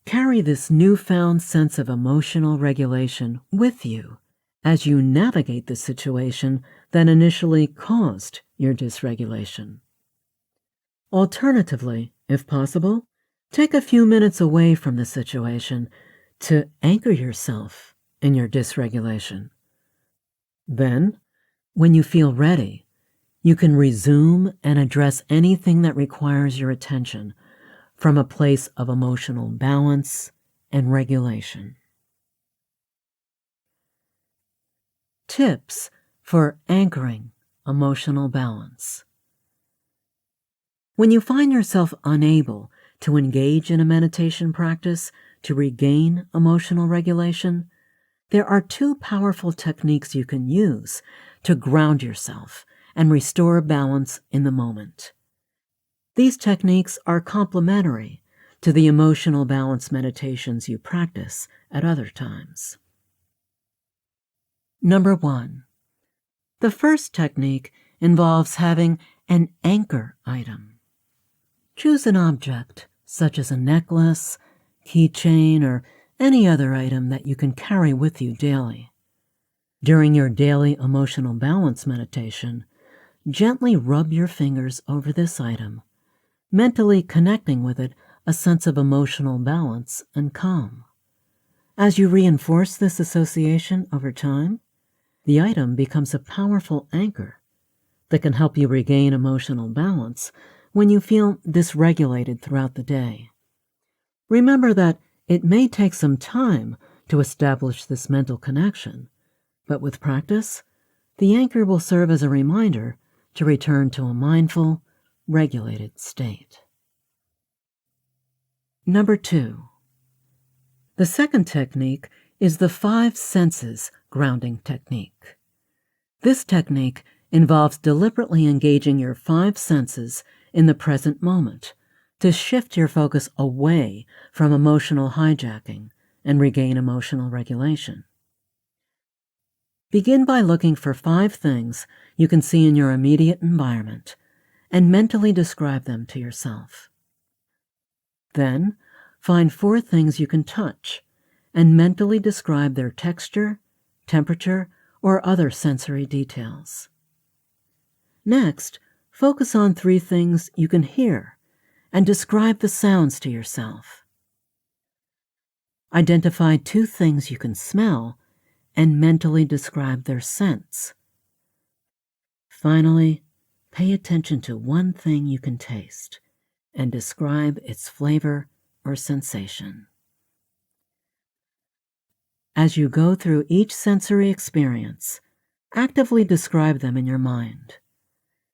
Carry this newfound sense of emotional regulation with you as you navigate the situation that initially caused your dysregulation. Alternatively, if possible, take a few minutes away from the situation to anchor yourself in your dysregulation. Then, when you feel ready, you can resume and address anything that requires your attention from a place of emotional balance and regulation. Tips for anchoring emotional balance. When you find yourself unable to engage in a meditation practice to regain emotional regulation, there are 2 powerful techniques you can use to ground yourself and restore balance in the moment. These techniques are complementary to the emotional balance meditations you practice at other times. Number 1. The first technique involves having an anchor item. Choose an object, such as a necklace, keychain, or any other item that you can carry with you daily. During your daily emotional balance meditation, gently rub your fingers over this item, mentally connecting with it a sense of emotional balance and calm. As you reinforce this association over time, the item becomes a powerful anchor that can help you regain emotional balance when you feel dysregulated throughout the day. Remember that it may take some time to establish this mental connection, but with practice, the anchor will serve as a reminder to return to a mindful, regulated state. Number 2. The second technique is the 5 senses grounding technique. This technique involves deliberately engaging your 5 senses in the present moment to shift your focus away from emotional hijacking and regain emotional regulation. Begin by looking for 5 things you can see in your immediate environment and mentally describe them to yourself. Then, find 4 things you can touch and mentally describe their texture, temperature, or other sensory details. Next, focus on 3 things you can hear and describe the sounds to yourself. Identify 2 things you can smell and mentally describe their scents. Finally, pay attention to 1 thing you can taste and describe its flavor or sensation. As you go through each sensory experience, actively describe them in your mind.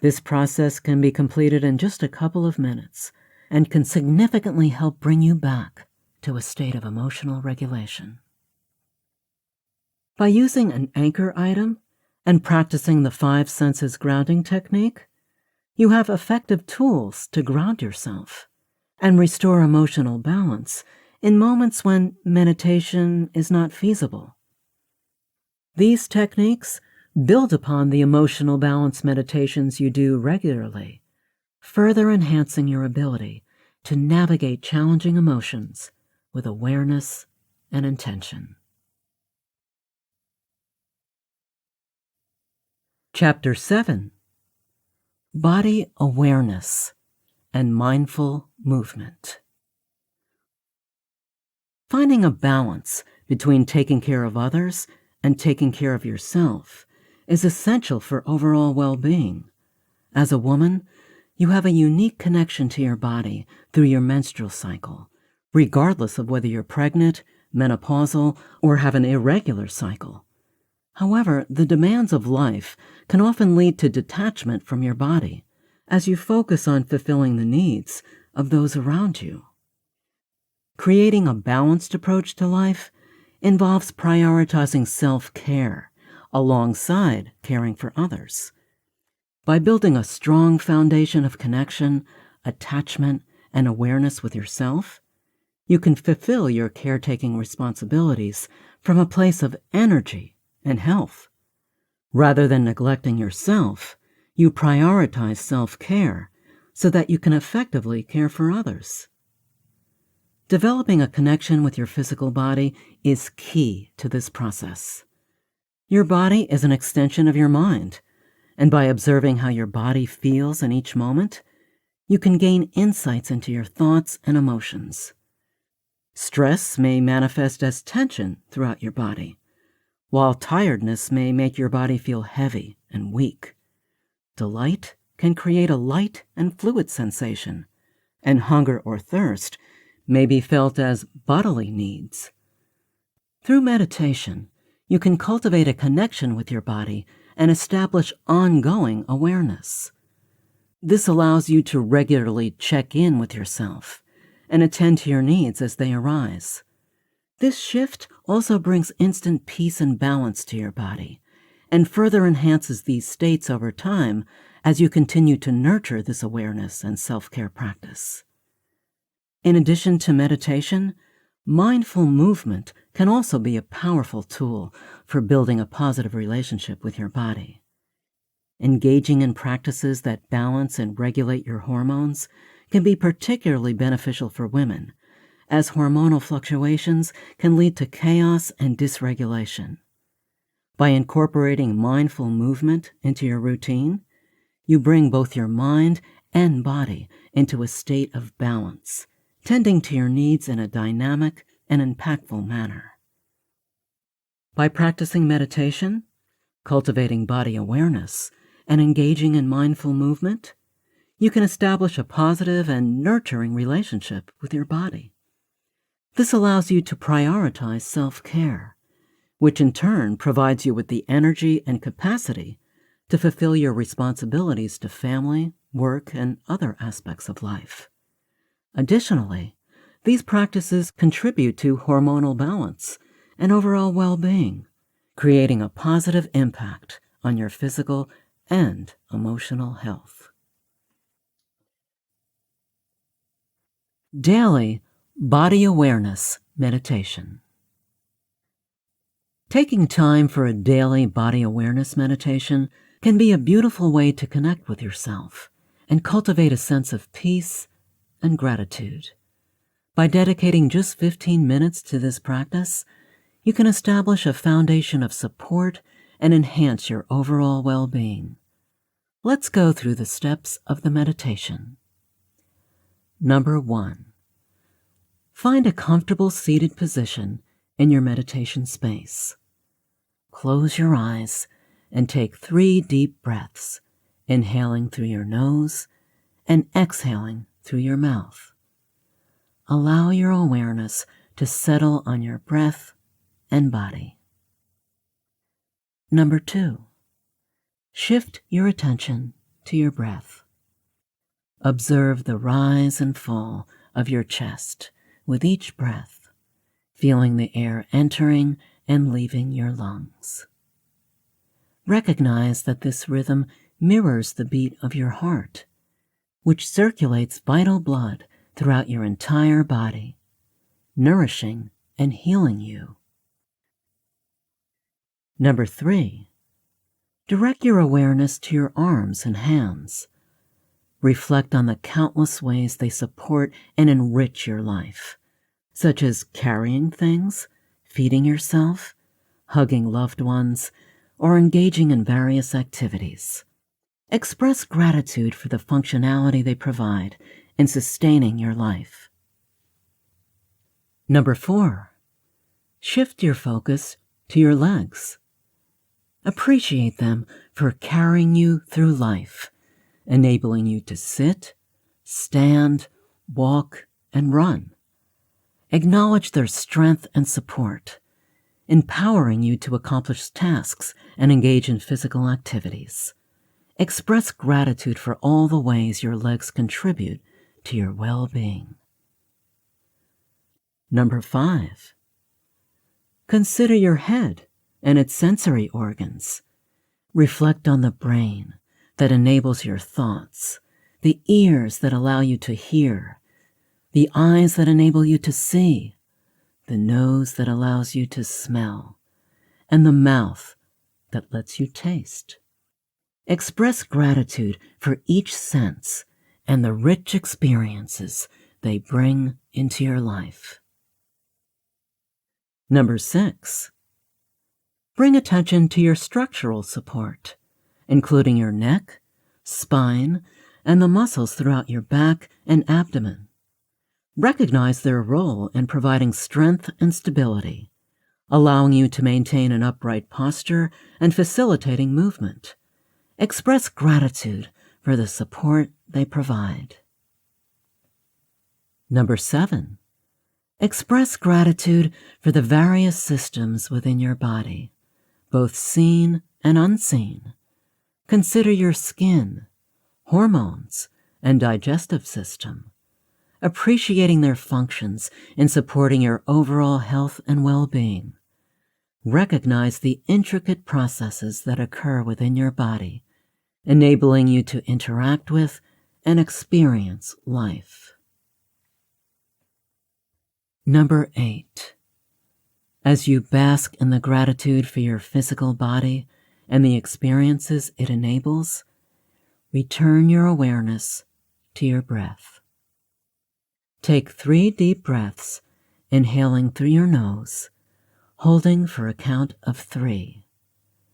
This process can be completed in just a couple of minutes and can significantly help bring you back to a state of emotional regulation. By using an anchor item and practicing the 5 senses grounding technique, you have effective tools to ground yourself and restore emotional balance in moments when meditation is not feasible. These techniques build upon the emotional balance meditations you do regularly, further enhancing your ability to navigate challenging emotions with awareness and intention. Chapter 7: Body Awareness and Mindful Movement. Finding a balance between taking care of others and taking care of yourself is essential for overall well-being. As a woman, you have a unique connection to your body through your menstrual cycle, regardless of whether you're pregnant, menopausal, or have an irregular cycle. However, the demands of life can often lead to detachment from your body as you focus on fulfilling the needs of those around you. Creating a balanced approach to life involves prioritizing self-care alongside caring for others. By building a strong foundation of connection, attachment, and awareness with yourself, you can fulfill your caretaking responsibilities from a place of energy and health. Rather than neglecting yourself, you prioritize self-care so that you can effectively care for others. Developing a connection with your physical body is key to this process. Your body is an extension of your mind, and by observing how your body feels in each moment, you can gain insights into your thoughts and emotions. Stress may manifest as tension throughout your body, while tiredness may make your body feel heavy and weak. Delight can create a light and fluid sensation, and hunger or thirst may be felt as bodily needs. Through meditation, you can cultivate a connection with your body and establish ongoing awareness. This allows you to regularly check in with yourself and attend to your needs as they arise. This shift also brings instant peace and balance to your body and further enhances these states over time as you continue to nurture this awareness and self-care practice. In addition to meditation, mindful movement can also be a powerful tool for building a positive relationship with your body. Engaging in practices that balance and regulate your hormones can be particularly beneficial for women, as hormonal fluctuations can lead to chaos and dysregulation. By incorporating mindful movement into your routine, you bring both your mind and body into a state of balance, tending to your needs in a dynamic and impactful manner. By practicing meditation, cultivating body awareness, and engaging in mindful movement, you can establish a positive and nurturing relationship with your body. This allows you to prioritize self-care, which in turn provides you with the energy and capacity to fulfill your responsibilities to family, work, and other aspects of life. Additionally, these practices contribute to hormonal balance and overall well-being, creating a positive impact on your physical and emotional health. Daily Body Awareness Meditation. Taking time for a daily body awareness meditation can be a beautiful way to connect with yourself and cultivate a sense of peace and gratitude. By dedicating just 15 minutes to this practice, you can establish a foundation of support and enhance your overall well-being. Let's go through the steps of the meditation. Number 1. Find a comfortable seated position in your meditation space. Close your eyes and take 3 deep breaths, inhaling through your nose and exhaling through your mouth. Allow your awareness to settle on your breath and body. Number 2. Shift your attention to your breath. Observe the rise and fall of your chest with each breath, feeling the air entering and leaving your lungs. Recognize that this rhythm mirrors the beat of your heart, which circulates vital blood throughout your entire body, nourishing and healing you. Number 3. Direct your awareness to your arms and hands. Reflect on the countless ways they support and enrich your life, such as carrying things, feeding yourself, hugging loved ones, or engaging in various activities. Express gratitude for the functionality they provide in sustaining your life. Number 4. Shift your focus to your legs. Appreciate them for carrying you through life, enabling you to sit, stand, walk, and run. Acknowledge their strength and support, empowering you to accomplish tasks and engage in physical activities. Express gratitude for all the ways your legs contribute to your well-being. Number 5. Consider your head and its sensory organs. Reflect on the brain that enables your thoughts, the ears that allow you to hear, the eyes that enable you to see, the nose that allows you to smell, and the mouth that lets you taste. Express gratitude for each sense and the rich experiences they bring into your life. Number 6. Bring attention to your structural support, including your neck, spine, and the muscles throughout your back and abdomen. Recognize their role in providing strength and stability, allowing you to maintain an upright posture and facilitating movement. Express gratitude for the support they provide. Number 7. Express gratitude for the various systems within your body, both seen and unseen. Consider your skin, hormones, and digestive system, appreciating their functions in supporting your overall health and well-being. Recognize the intricate processes that occur within your body, enabling you to interact with and experience life. Number 8. As you bask in the gratitude for your physical body and the experiences it enables, return your awareness to your breath. Take 3 deep breaths, inhaling through your nose, holding for a count of 3,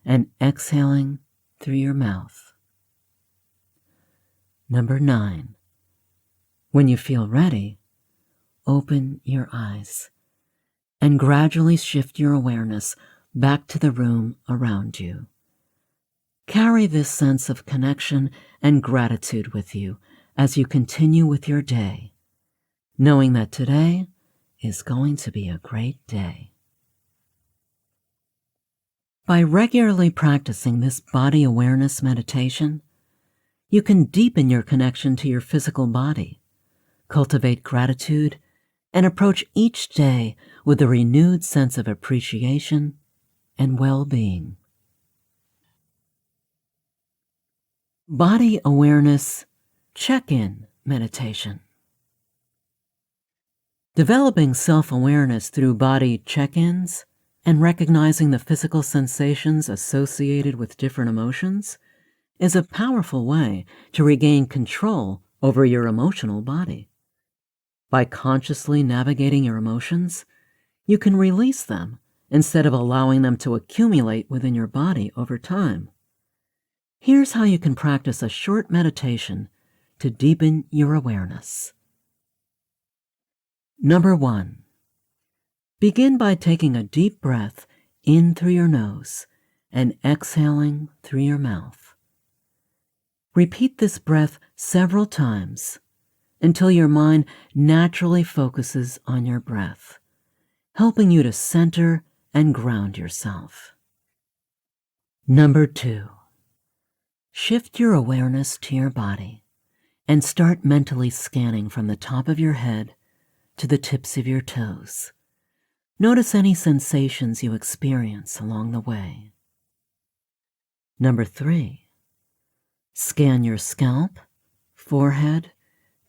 and exhaling through your mouth. Number 9. When you feel ready, open your eyes and gradually shift your awareness back to the room around you. Carry this sense of connection and gratitude with you as you continue with your day, knowing that today is going to be a great day. By regularly practicing this body awareness meditation, you can deepen your connection to your physical body, cultivate gratitude, and approach each day with a renewed sense of appreciation and well-being. Body awareness check-in meditation. Developing self-awareness through body check-ins and recognizing the physical sensations associated with different emotions is a powerful way to regain control over your emotional body. By consciously navigating your emotions, you can release them instead of allowing them to accumulate within your body over time. Here's how you can practice a short meditation to deepen your awareness. Number 1. Begin by taking a deep breath in through your nose and exhaling through your mouth. Repeat this breath several times until your mind naturally focuses on your breath, helping you to center and ground yourself. Number 2. Shift your awareness to your body and start mentally scanning from the top of your head to the tips of your toes. Notice any sensations you experience along the way. Number 3. Scan your scalp, forehead,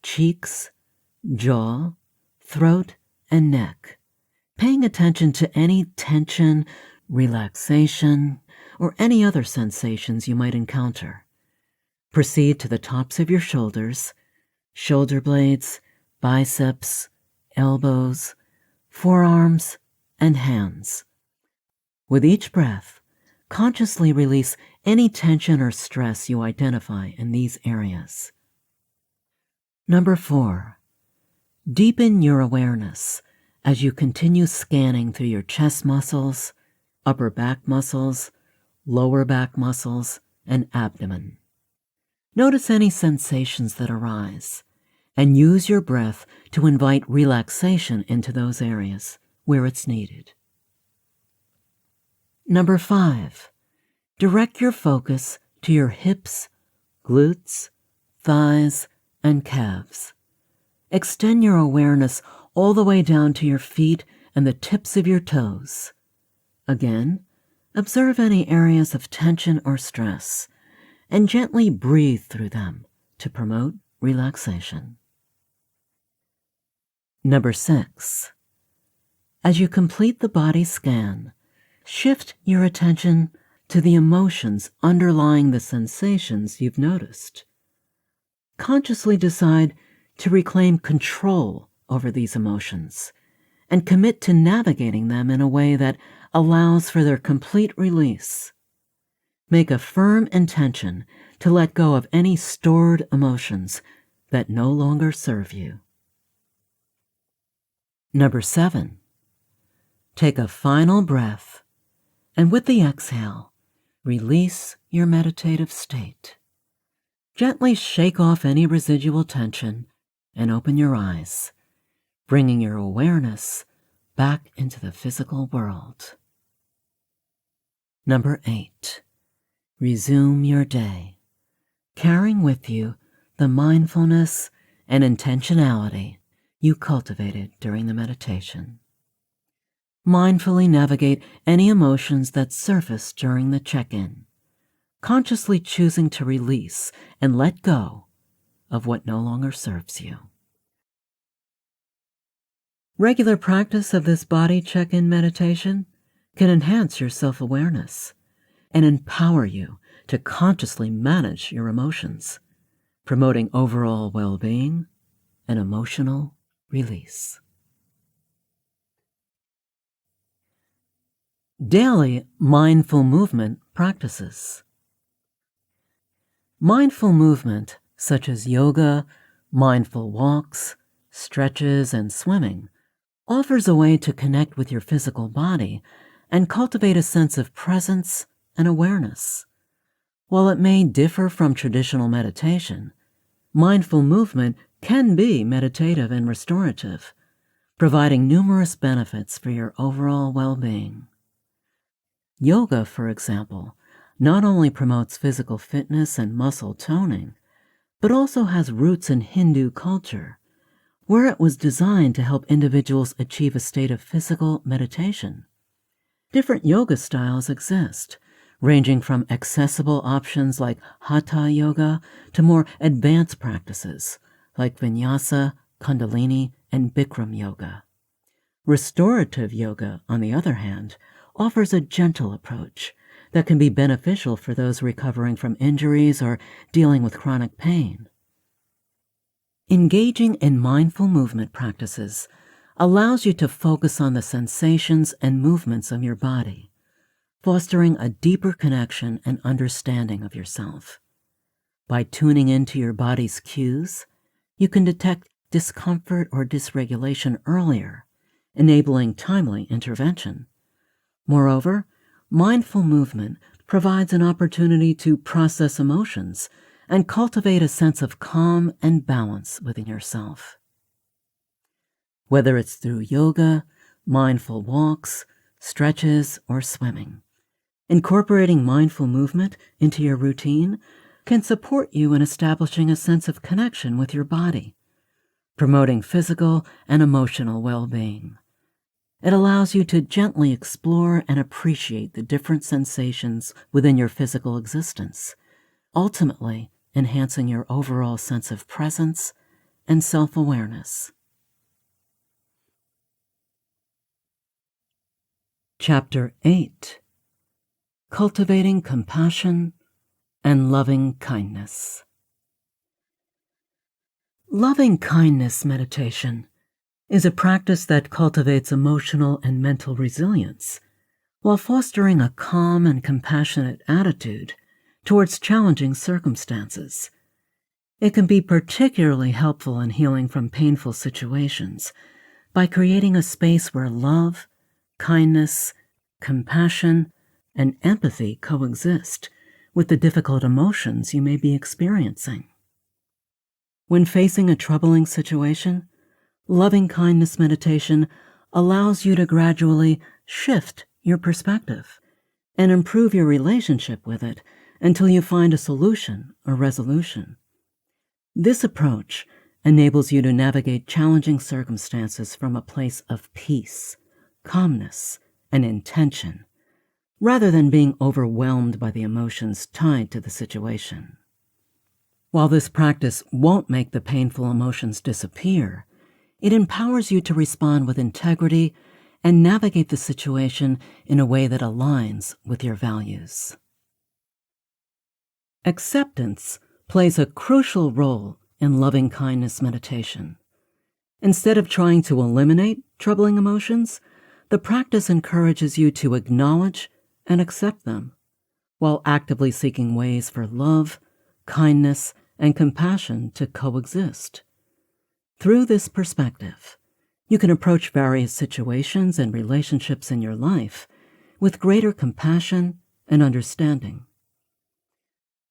cheeks, jaw, throat, and neck, paying attention to any tension, relaxation, or any other sensations you might encounter. Proceed to the tops of your shoulders, shoulder blades, biceps, elbows, forearms, and hands. With each breath, consciously release any tension or stress you identify in these areas. Number 4. Deepen your awareness as you continue scanning through your chest muscles, upper back muscles, lower back muscles, and abdomen. Notice any sensations that arise, and use your breath to invite relaxation into those areas where it's needed. Number 5. Direct your focus to your hips, glutes, thighs, and calves. Extend your awareness all the way down to your feet and the tips of your toes. Again, observe any areas of tension or stress, and gently breathe through them to promote relaxation. Number 6. As you complete the body scan, shift your attention to the emotions underlying the sensations you've noticed. Consciously decide to reclaim control over these emotions and commit to navigating them in a way that allows for their complete release. Make a firm intention to let go of any stored emotions that no longer serve you. Number 7. Take a final breath, and with the exhale, release your meditative state. Gently shake off any residual tension and open your eyes, bringing your awareness back into the physical world. Number 8. Resume your day, carrying with you the mindfulness and intentionality you cultivated during the meditation. Mindfully navigate any emotions that surface during the check-in, consciously choosing to release and let go of what no longer serves you. Regular practice of this body check-in meditation can enhance your self-awareness and empower you to consciously manage your emotions, promoting overall well-being and emotional release. Daily mindful movement practices. Mindful movement, such as yoga, mindful walks, stretches, and swimming, offers a way to connect with your physical body and cultivate a sense of presence and awareness. While it may differ from traditional meditation, mindful movement can be meditative and restorative, providing numerous benefits for your overall well-being. Yoga, for example, not only promotes physical fitness and muscle toning, but also has roots in Hindu culture, where it was designed to help individuals achieve a state of physical meditation. Different yoga styles exist, ranging from accessible options like Hatha yoga to more advanced practices like Vinyasa, Kundalini, and Bikram yoga. Restorative yoga, on the other hand, offers a gentle approach that can be beneficial for those recovering from injuries or dealing with chronic pain. Engaging in mindful movement practices allows you to focus on the sensations and movements of your body, fostering a deeper connection and understanding of yourself. By tuning into your body's cues, you can detect discomfort or dysregulation earlier, enabling timely intervention. Moreover, mindful movement provides an opportunity to process emotions and cultivate a sense of calm and balance within yourself. Whether it's through yoga, mindful walks, stretches, or swimming, incorporating mindful movement into your routine can support you in establishing a sense of connection with your body, promoting physical and emotional well-being. It allows you to gently explore and appreciate the different sensations within your physical existence, ultimately enhancing your overall sense of presence and self-awareness. Chapter 8: Cultivating Compassion and Loving Kindness. Loving kindness meditation is a practice that cultivates emotional and mental resilience while fostering a calm and compassionate attitude towards challenging circumstances. It can be particularly helpful in healing from painful situations by creating a space where love, kindness, compassion, and empathy coexist with the difficult emotions you may be experiencing. When facing a troubling situation, loving kindness meditation allows you to gradually shift your perspective and improve your relationship with it until you find a solution or resolution. This approach enables you to navigate challenging circumstances from a place of peace, calmness, and intention, rather than being overwhelmed by the emotions tied to the situation. While this practice won't make the painful emotions disappear, it empowers you to respond with integrity and navigate the situation in a way that aligns with your values. Acceptance plays a crucial role in loving kindness meditation. Instead of trying to eliminate troubling emotions, the practice encourages you to acknowledge and accept them, while actively seeking ways for love, kindness, and compassion to coexist. Through this perspective, you can approach various situations and relationships in your life with greater compassion and understanding.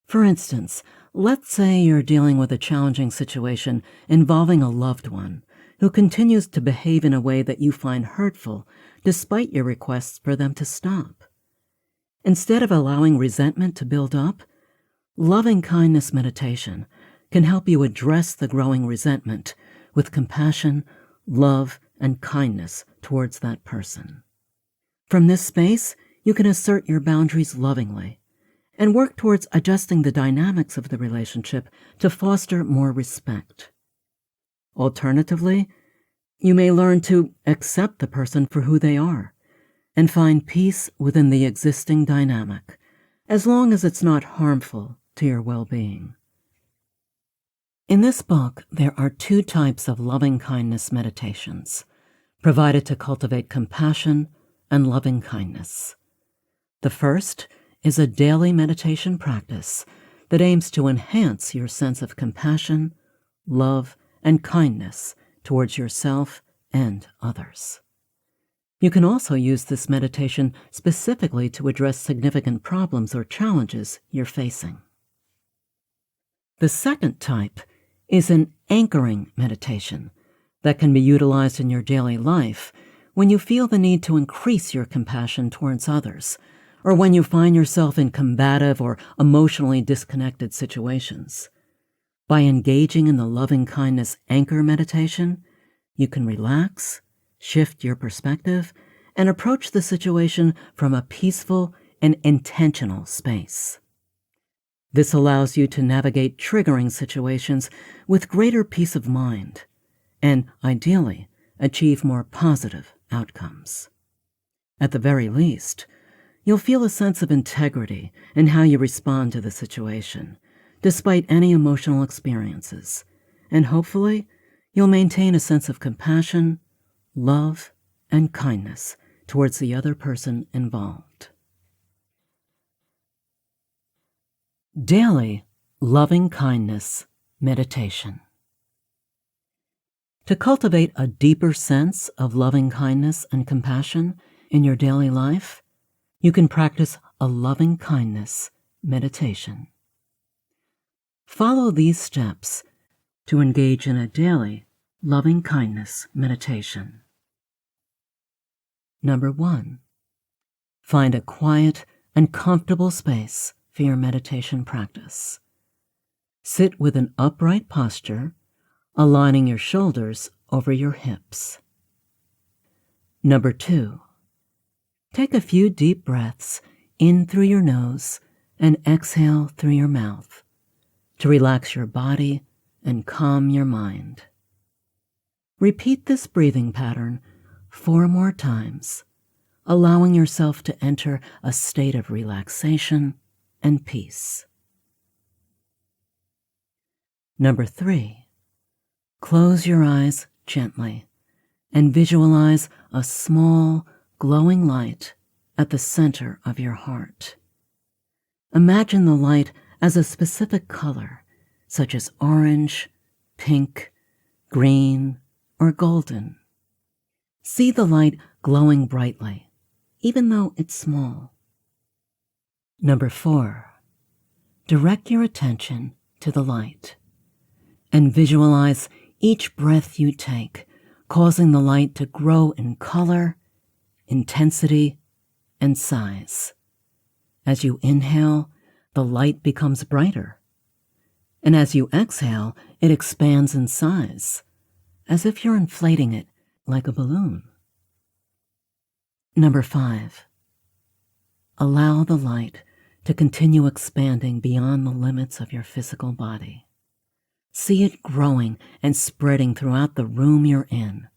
For instance, let's say you're dealing with a challenging situation involving a loved one who continues to behave in a way that you find hurtful despite your requests for them to stop. Instead of allowing resentment to build up, loving kindness meditation can help you address the growing resentment with compassion, love, and kindness towards that person. From this space, you can assert your boundaries lovingly and work towards adjusting the dynamics of the relationship to foster more respect. Alternatively, you may learn to accept the person for who they are and find peace within the existing dynamic, as long as it's not harmful to your well-being. In this book, there are 2 types of loving kindness meditations, provided to cultivate compassion and loving kindness. The first is a daily meditation practice that aims to enhance your sense of compassion, love, and kindness towards yourself and others. You can also use this meditation specifically to address significant problems or challenges you're facing. The second type is an anchoring meditation that can be utilized in your daily life when you feel the need to increase your compassion towards others, or when you find yourself in combative or emotionally disconnected situations. By engaging in the loving kindness anchor meditation, you can relax, shift your perspective, and approach the situation from a peaceful and intentional space. This allows you to navigate triggering situations with greater peace of mind and, ideally, achieve more positive outcomes. At the very least, you'll feel a sense of integrity in how you respond to the situation, despite any emotional experiences, and hopefully, you'll maintain a sense of compassion, love, and kindness towards the other person involved. Daily loving kindness meditation. To cultivate a deeper sense of loving kindness and compassion in your daily life, you can practice a loving kindness meditation. Follow these steps to engage in a daily loving kindness meditation. Number 1, find a quiet and comfortable space for your meditation practice. Sit with an upright posture, aligning your shoulders over your hips. Number 2, take a few deep breaths in through your nose and exhale through your mouth to relax your body and calm your mind. Repeat this breathing pattern 4 more times, allowing yourself to enter a state of relaxation and peace. Number 3, close your eyes gently and visualize a small, glowing light at the center of your heart. Imagine the light as a specific color, such as orange, pink, green, or golden. See the light glowing brightly, even though it's small. Number 4, direct your attention to the light and visualize each breath you take, causing the light to grow in color, intensity, and size. As you inhale, the light becomes brighter, and as you exhale, it expands in size, as if you're inflating it like a balloon. Number 5, allow the light to continue expanding beyond the limits of your physical body. See it growing and spreading throughout the room you're in,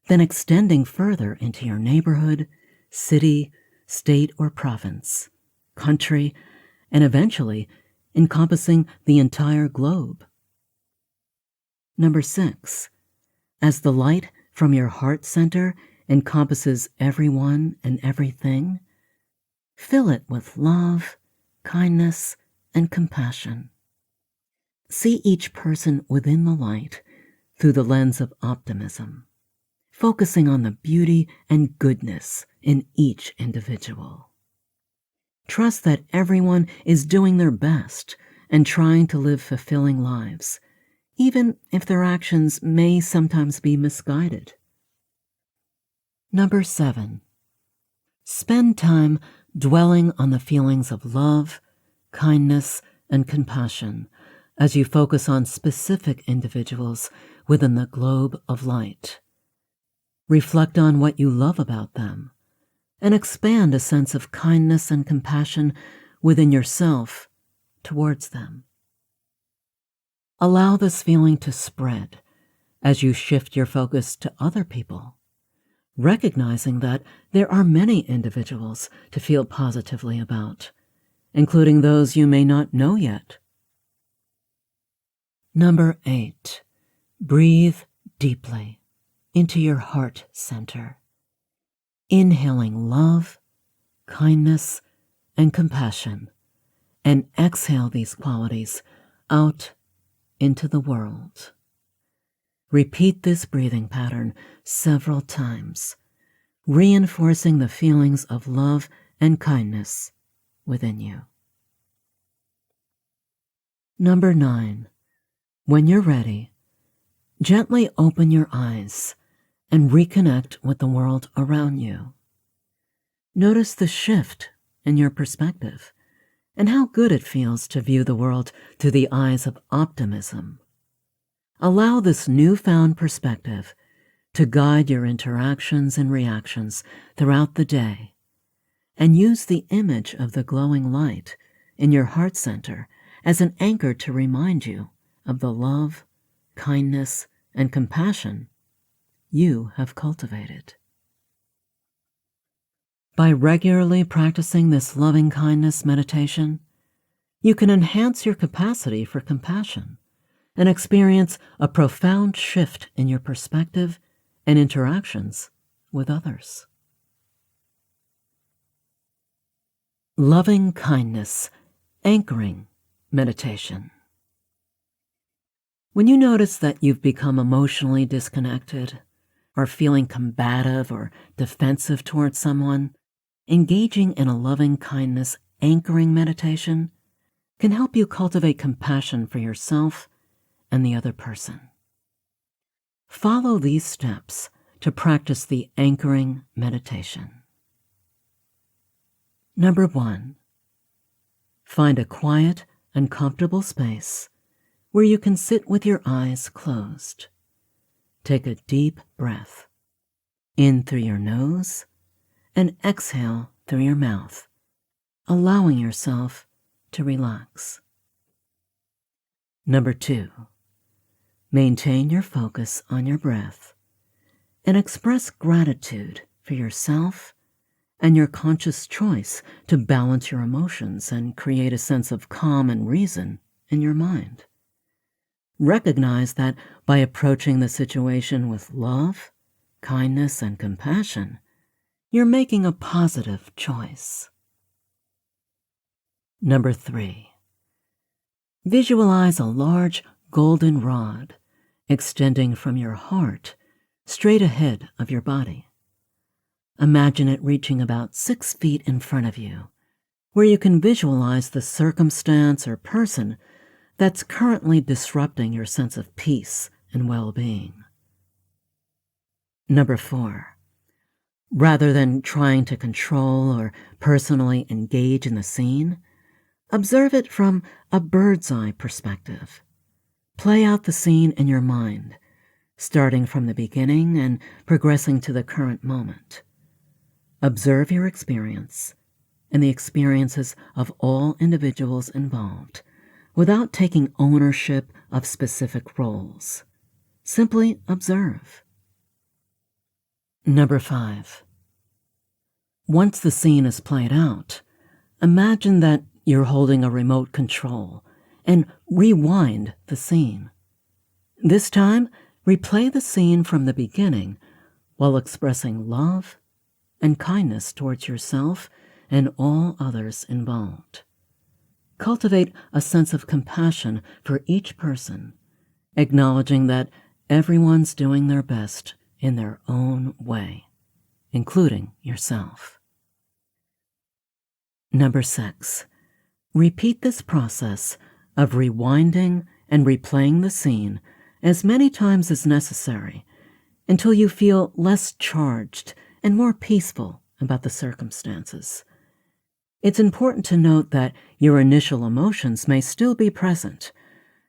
then extending further into your neighborhood, city, state or province, country, and eventually encompassing the entire globe. Number 6, as the light from your heart center encompasses everyone and everything, fill it with love, kindness, and compassion. See each person within the light through the lens of optimism, focusing on the beauty and goodness in each individual. Trust that everyone is doing their best and trying to live fulfilling lives, even if their actions may sometimes be misguided. Number 7, spend time dwelling on the feelings of love, kindness, and compassion as you focus on specific individuals within the globe of light. Reflect on what you love about them and expand a sense of kindness and compassion within yourself towards them. Allow this feeling to spread as you shift your focus to other people, recognizing that there are many individuals to feel positively about, including those you may not know yet. Number 8, breathe deeply into your heart center, inhaling love, kindness, and compassion, and exhale these qualities out into the world. Repeat this breathing pattern several times, reinforcing the feelings of love and kindness within you. Number 9, when you're ready, gently open your eyes and reconnect with the world around you. Notice the shift in your perspective and how good it feels to view the world through the eyes of optimism. Allow this newfound perspective to guide your interactions and reactions throughout the day, and use the image of the glowing light in your heart center as an anchor to remind you of the love, kindness, and compassion you have cultivated. By regularly practicing this loving kindness meditation, you can enhance your capacity for compassion and experience a profound shift in your perspective and interactions with others. Loving kindness anchoring meditation. When you notice that you've become emotionally disconnected or feeling combative or defensive towards someone, engaging in a loving kindness anchoring meditation can help you cultivate compassion for yourself and the other person. Follow these steps to practice the anchoring meditation. Number 1, find a quiet and comfortable space where you can sit with your eyes closed. Take a deep breath in through your nose and exhale through your mouth, allowing yourself to relax. Number 2, maintain your focus on your breath and express gratitude for yourself and your conscious choice to balance your emotions and create a sense of calm and reason in your mind. Recognize that by approaching the situation with love, kindness, and compassion, you're making a positive choice. Number 3, visualize a large golden rod extending from your heart straight ahead of your body. Imagine it reaching about 6 feet in front of you, where you can visualize the circumstance or person that's currently disrupting your sense of peace and well-being. Number 4, rather than trying to control or personally engage in the scene, observe it from a bird's eye perspective. Play out the scene in your mind, starting from the beginning and progressing to the current moment. Observe your experience and the experiences of all individuals involved without taking ownership of specific roles. Simply observe. Number 5, once the scene is played out, imagine that you're holding a remote control and rewind the scene. This time, replay the scene from the beginning while expressing love and kindness towards yourself and all others involved. Cultivate a sense of compassion for each person, acknowledging that everyone's doing their best in their own way, including yourself. Number 6, repeat this process of rewinding and replaying the scene as many times as necessary until you feel less charged and more peaceful about the circumstances. It's important to note that your initial emotions may still be present,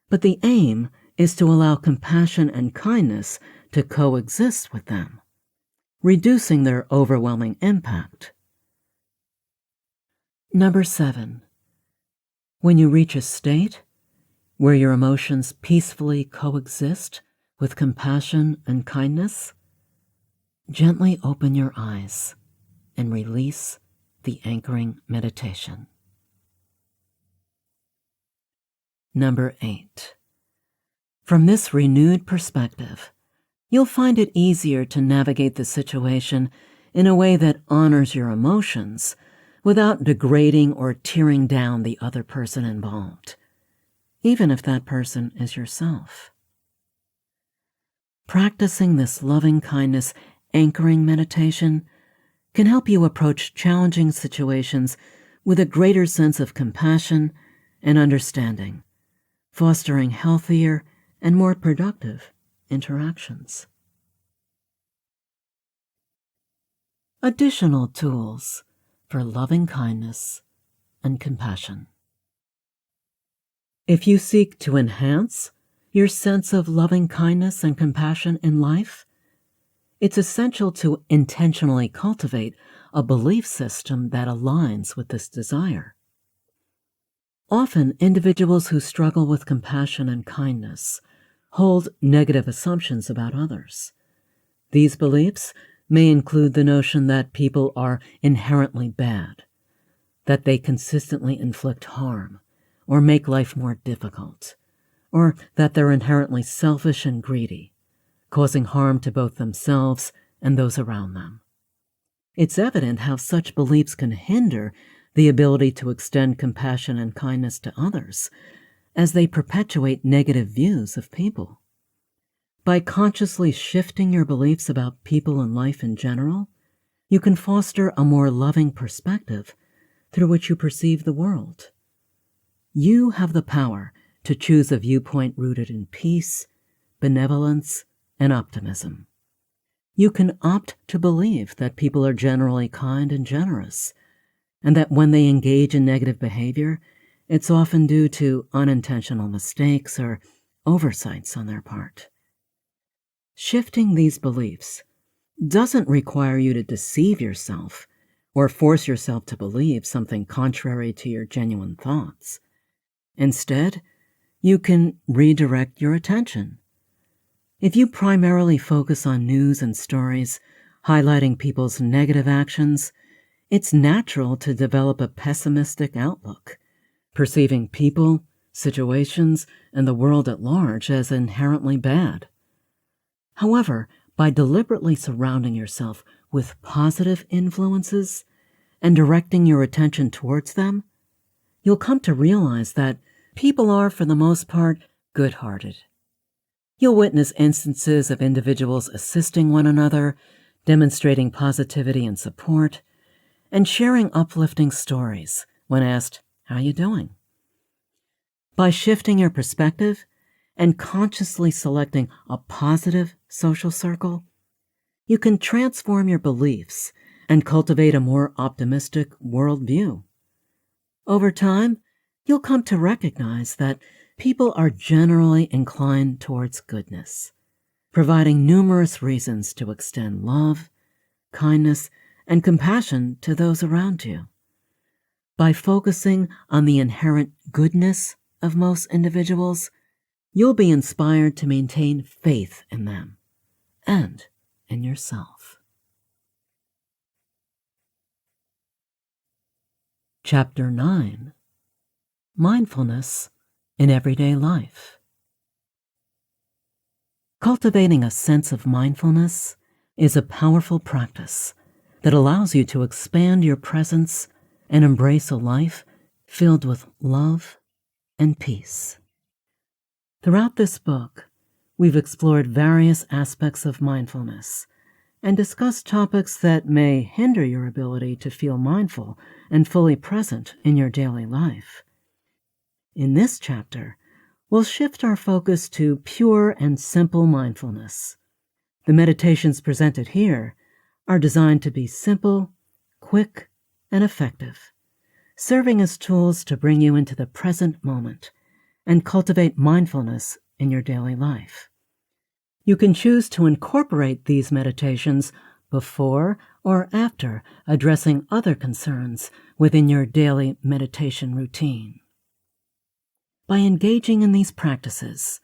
but the aim is to allow compassion and kindness to coexist with them, reducing their overwhelming impact. Number 7, when you reach a state where your emotions peacefully coexist with compassion and kindness, gently open your eyes and release the anchoring meditation. Number 8, from this renewed perspective, you'll find it easier to navigate the situation in a way that honors your emotions without degrading or tearing down the other person involved, even if that person is yourself. Practicing this loving kindness anchoring meditation can help you approach challenging situations with a greater sense of compassion and understanding, fostering healthier and more productive interactions. Additional tools for loving kindness and compassion. If you seek to enhance your sense of loving kindness and compassion in life, It's essential to intentionally cultivate a belief system that aligns with this desire. Often, individuals who struggle with compassion and kindness hold negative assumptions about others. These beliefs may include the notion that people are inherently bad, that they consistently inflict harm or make life more difficult, or that they're inherently selfish and greedy, causing harm to both themselves and those around them. It's evident how such beliefs can hinder the ability to extend compassion and kindness to others, as they perpetuate negative views of people. By consciously shifting your beliefs about people and life in general, you can foster a more loving perspective through which you perceive the world. You have the power to choose a viewpoint rooted in peace, benevolence, and optimism. You can opt to believe that people are generally kind and generous, and that when they engage in negative behavior, it's often due to unintentional mistakes or oversights on their part. Shifting these beliefs doesn't require you to deceive yourself or force yourself to believe something contrary to your genuine thoughts. Instead, you can redirect your attention. If you primarily focus on news and stories highlighting people's negative actions, it's natural to develop a pessimistic outlook, perceiving people, situations, and the world at large as inherently bad. However, by deliberately surrounding yourself with positive influences and directing your attention towards them, you'll come to realize that people are, for the most part, good-hearted. You'll witness instances of individuals assisting one another, demonstrating positivity and support, and sharing uplifting stories when asked, "How you doing?" By shifting your perspective and consciously selecting a positive social circle, you can transform your beliefs and cultivate a more optimistic worldview. Over time, you'll come to recognize that people are generally inclined towards goodness, providing numerous reasons to extend love, kindness, and compassion to those around you. By focusing on the inherent goodness of most individuals, you'll be inspired to maintain faith in them and in yourself. Chapter 9: Mindfulness in Everyday Life. Cultivating a sense of mindfulness is a powerful practice that allows you to expand your presence and embrace a life filled with love and peace. Throughout this book, we've explored various aspects of mindfulness and discussed topics that may hinder your ability to feel mindful and fully present in your daily life. In this chapter, we'll shift our focus to pure and simple mindfulness. The meditations presented here are designed to be simple, quick, and effective, serving as tools to bring you into the present moment and cultivate mindfulness in your daily life. You can choose to incorporate these meditations before or after addressing other concerns within your daily meditation routine. By engaging in these practices,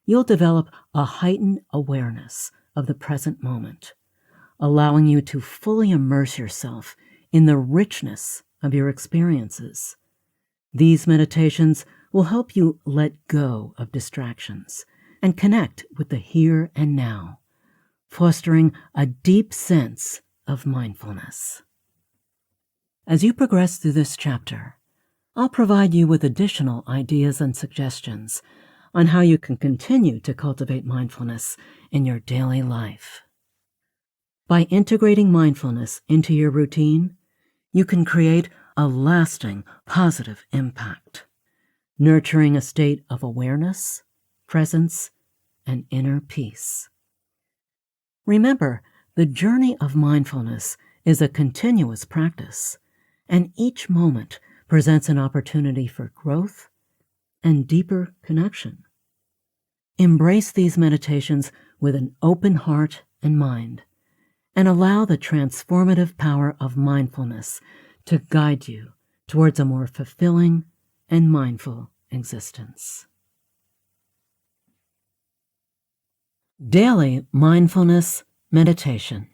you'll develop a heightened awareness of the present moment, allowing you to fully immerse yourself in the richness of your experiences. These meditations will help you let go of distractions and connect with the here and now, fostering a deep sense of mindfulness. As you progress through this chapter, I'll provide you with additional ideas and suggestions on how you can continue to cultivate mindfulness in your daily life. By integrating mindfulness into your routine, you can create a lasting positive impact, nurturing a state of awareness, presence, and inner peace. Remember, the journey of mindfulness is a continuous practice, and each moment presents an opportunity for growth and deeper connection. Embrace these meditations with an open heart and mind, and allow the transformative power of mindfulness to guide you towards a more fulfilling and mindful existence. Daily Mindfulness Meditation.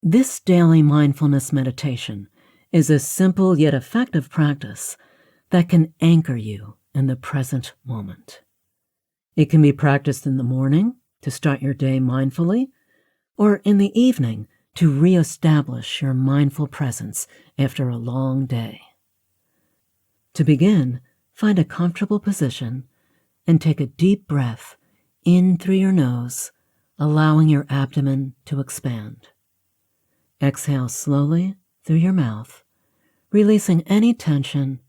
This daily mindfulness meditation is a simple yet effective practice that can anchor you in the present moment. It can be practiced in the morning to start your day mindfully, or in the evening to reestablish your mindful presence after a long day. To begin, find a comfortable position and take a deep breath in through your nose, allowing your abdomen to expand. Exhale slowly through your mouth, releasing any tension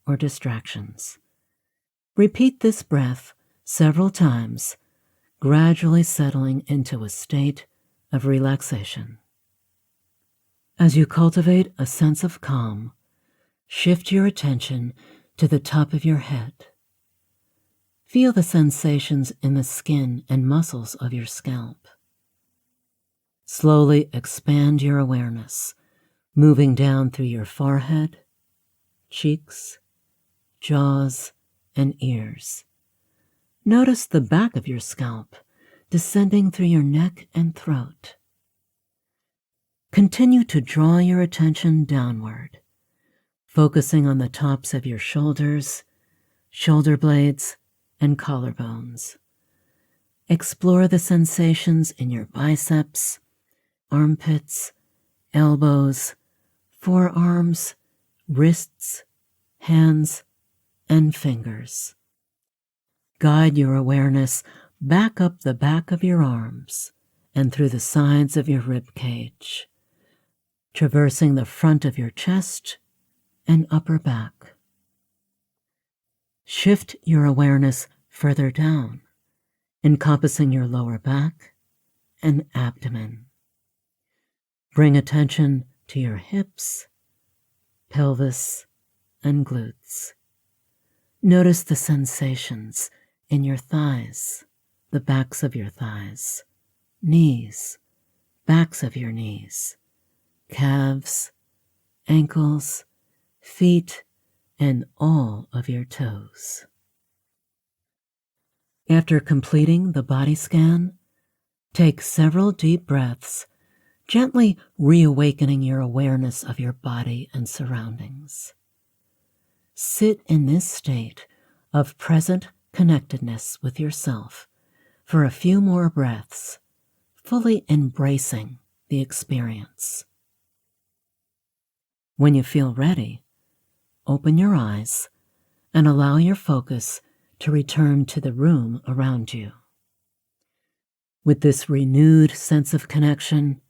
or distractions. Repeat this breath several times, gradually settling into a state of relaxation. As you cultivate a sense of calm, shift your attention to the top of your head. Feel the sensations in the skin and muscles of your scalp. Slowly expand your awareness, moving down through your forehead, cheeks, jaws, and ears. Notice the back of your scalp descending through your neck and throat. Continue to draw your attention downward, focusing on the tops of your shoulders, shoulder blades, and collarbones. Explore the sensations in your biceps, armpits, elbows, forearms, wrists, hands, and fingers. Guide your awareness back up the back of your arms and through the sides of your rib cage, traversing the front of your chest and upper back. Shift your awareness further down, encompassing your lower back and abdomen. Bring attention to your hips, pelvis, and glutes. Notice the sensations in your thighs, the backs of your thighs, knees, backs of your knees, calves, ankles, feet, and all of your toes. After completing the body scan, take several deep breaths, gently reawakening your awareness of your body and surroundings. Sit in this state of present connectedness with yourself for a few more breaths, fully embracing the experience. When you feel ready, open your eyes and allow your focus to return to the room around you. With this renewed sense of connection,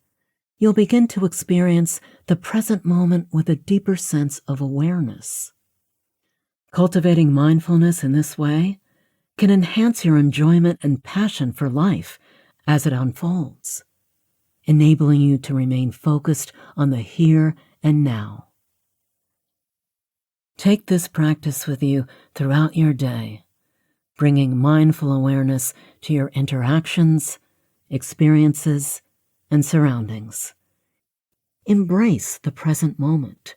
you'll begin to experience the present moment with a deeper sense of awareness. Cultivating mindfulness in this way can enhance your enjoyment and passion for life as it unfolds, enabling you to remain focused on the here and now. Take this practice with you throughout your day, bringing mindful awareness to your interactions, experiences, and surroundings. Embrace the present moment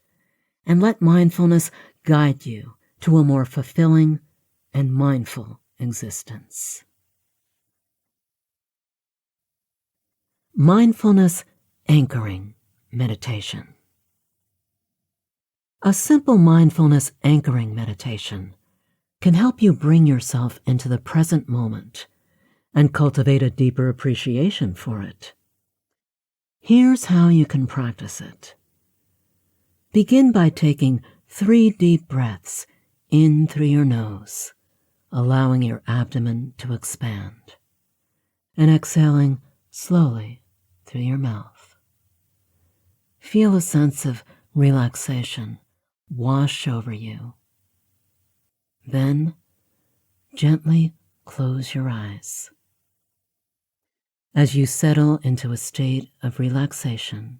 and let mindfulness guide you to a more fulfilling and mindful existence. Mindfulness Anchoring Meditation. A simple mindfulness anchoring meditation can help you bring yourself into the present moment and cultivate a deeper appreciation for it. Here's how you can practice it. Begin by taking 3 deep breaths in through your nose, allowing your abdomen to expand, and exhaling slowly through your mouth. Feel a sense of relaxation wash over you. Then, gently close your eyes. As you settle into a state of relaxation,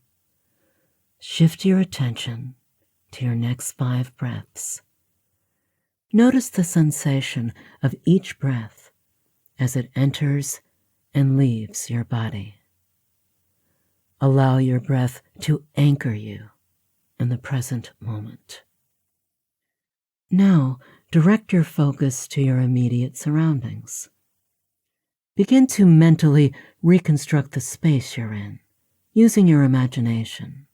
shift your attention to your next 5 breaths. Notice the sensation of each breath as it enters and leaves your body. Allow your breath to anchor you in the present moment. Now, direct your focus to your immediate surroundings. Begin to mentally reconstruct the space you're in, using your imagination.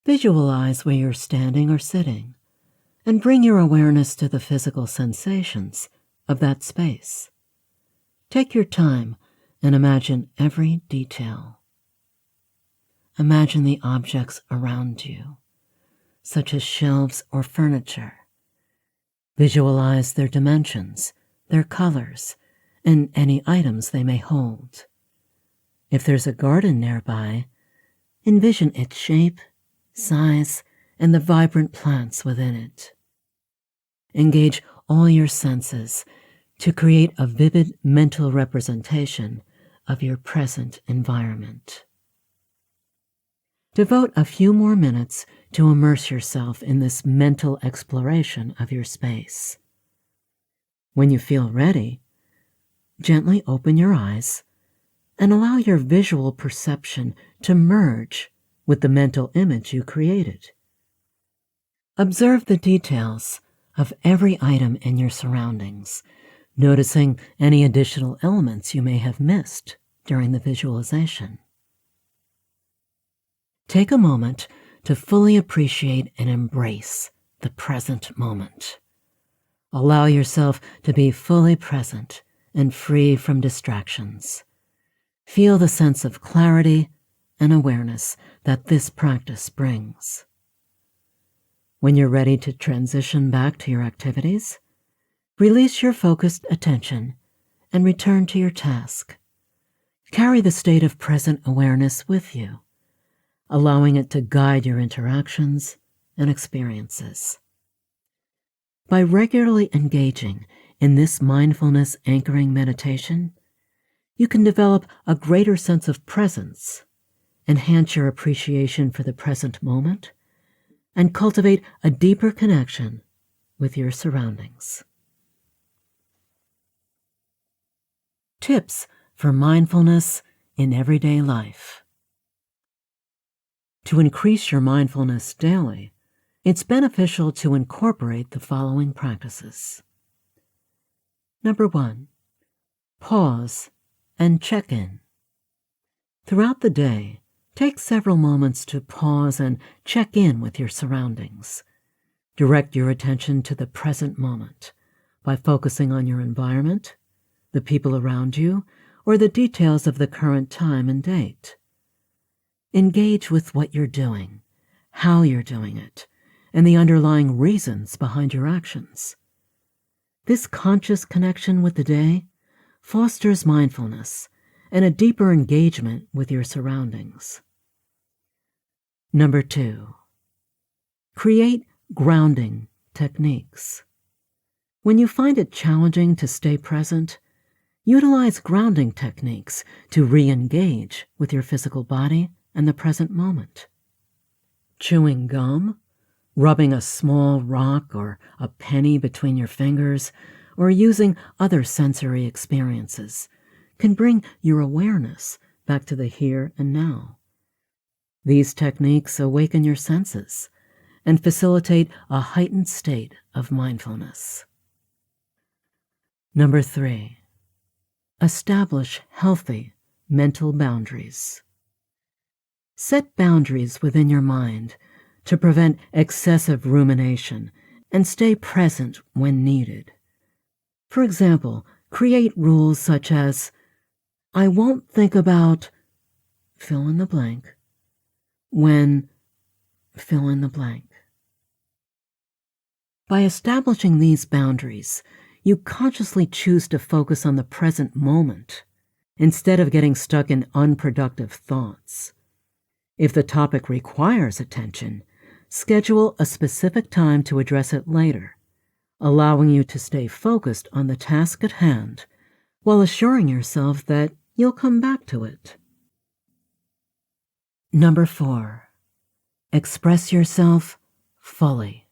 Visualize where you're standing or sitting, and bring your awareness to the physical sensations of that space. Take your time and imagine every detail. Imagine the objects around you, such as shelves or furniture. Visualize their dimensions, their colors, and any items they may hold. If there's a garden nearby, envision its shape, size, and the vibrant plants within it. Engage all your senses to create a vivid mental representation of your present environment. Devote a few more minutes to immerse yourself in this mental exploration of your space. When you feel ready, gently open your eyes and allow your visual perception to merge with the mental image you created. Observe the details of every item in your surroundings, noticing any additional elements you may have missed during the visualization. Take a moment to fully appreciate and embrace the present moment. Allow yourself to be fully present and free from distractions. Feel the sense of clarity and awareness that this practice brings. When you're ready to transition back to your activities, release your focused attention and return to your task. Carry the state of present awareness with you, allowing it to guide your interactions and experiences. By regularly engaging in this mindfulness anchoring meditation, you can develop a greater sense of presence, enhance your appreciation for the present moment, and cultivate a deeper connection with your surroundings. Tips for mindfulness in everyday life. To increase your mindfulness daily, it's beneficial to incorporate the following practices. Number 1, pause and check in. Throughout the day, take several moments to pause and check in with your surroundings. Direct your attention to the present moment by focusing on your environment, the people around you, or the details of the current time and date. Engage with what you're doing, how you're doing it, and the underlying reasons behind your actions. This conscious connection with the day fosters mindfulness and a deeper engagement with your surroundings. Number 2, create grounding techniques. When you find it challenging to stay present, utilize grounding techniques to re-engage with your physical body and the present moment. Chewing gum, rubbing a small rock or a penny between your fingers, or using other sensory experiences can bring your awareness back to the here and now. These techniques awaken your senses and facilitate a heightened state of mindfulness. Number 3, establish healthy mental boundaries. Set boundaries within your mind to prevent excessive rumination and stay present when needed. For example, create rules such as, I won't think about fill in the blank when fill in the blank. By establishing these boundaries, you consciously choose to focus on the present moment instead of getting stuck in unproductive thoughts. If the topic requires attention, schedule a specific time to address it later, allowing you to stay focused on the task at hand while assuring yourself that you'll come back to it. Number 4, express yourself fully.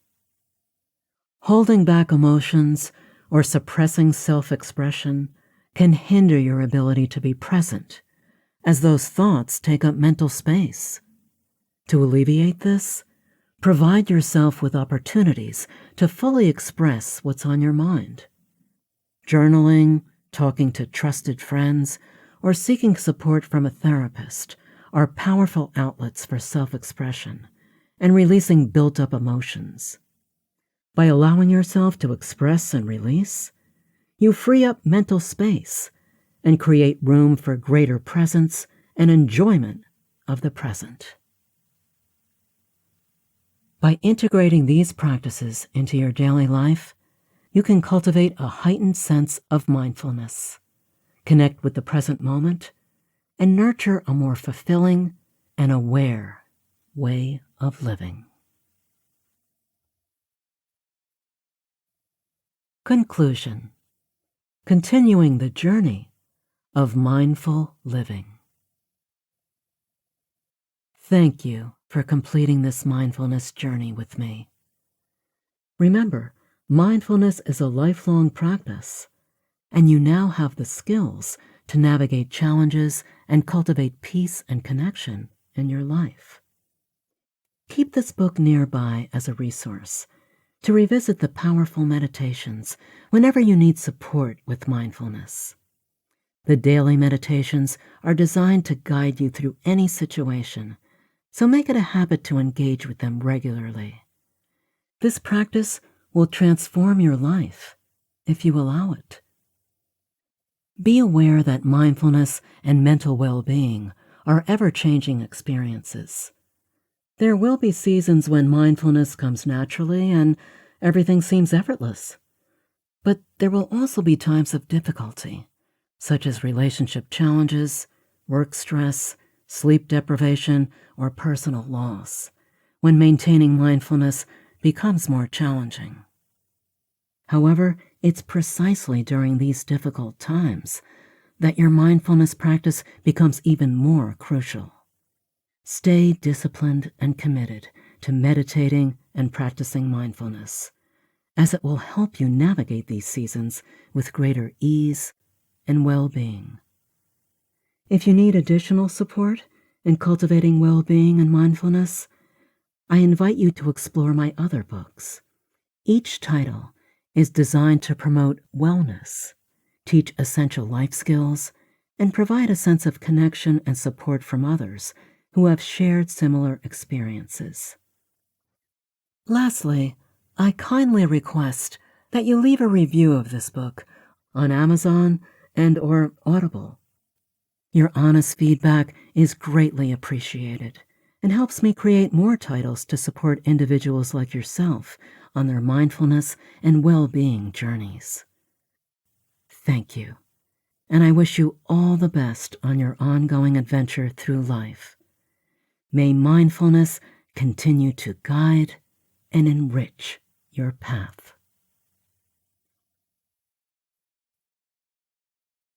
Holding back emotions or suppressing self-expression can hinder your ability to be present as those thoughts take up mental space. To alleviate this, provide yourself with opportunities to fully express what's on your mind. Journaling, talking to trusted friends, or seeking support from a therapist are powerful outlets for self-expression and releasing built-up emotions. By allowing yourself to express and release, you free up mental space and create room for greater presence and enjoyment of the present. By integrating these practices into your daily life, you can cultivate a heightened sense of mindfulness, connect with the present moment, and nurture a more fulfilling and aware way of living. Conclusion. Continuing the journey of mindful living. Thank you for completing this mindfulness journey with me. Remember, mindfulness is a lifelong practice, and you now have the skills to navigate challenges and cultivate peace and connection in your life. Keep this book nearby as a resource to revisit the powerful meditations whenever you need support with mindfulness. The daily meditations are designed to guide you through any situation, so make it a habit to engage with them regularly. This practice will transform your life if you allow it. Be aware that mindfulness and mental well-being are ever-changing experiences. There will be seasons when mindfulness comes naturally and everything seems effortless. But there will also be times of difficulty, such as relationship challenges, work stress, sleep deprivation, or personal loss, when maintaining mindfulness becomes more challenging. However, it's precisely during these difficult times that your mindfulness practice becomes even more crucial. Stay disciplined and committed to meditating and practicing mindfulness, as it will help you navigate these seasons with greater ease and well-being. If you need additional support in cultivating well-being and mindfulness, I invite you to explore my other books. Each title is designed to promote wellness, teach essential life skills, and provide a sense of connection and support from others who have shared similar experiences. Lastly, I kindly request that you leave a review of this book on Amazon and/or Audible. Your honest feedback is greatly appreciated and helps me create more titles to support individuals like yourself on their mindfulness and well-being journeys. Thank you, and I wish you all the best on your ongoing adventure through life. May mindfulness continue to guide and enrich your path.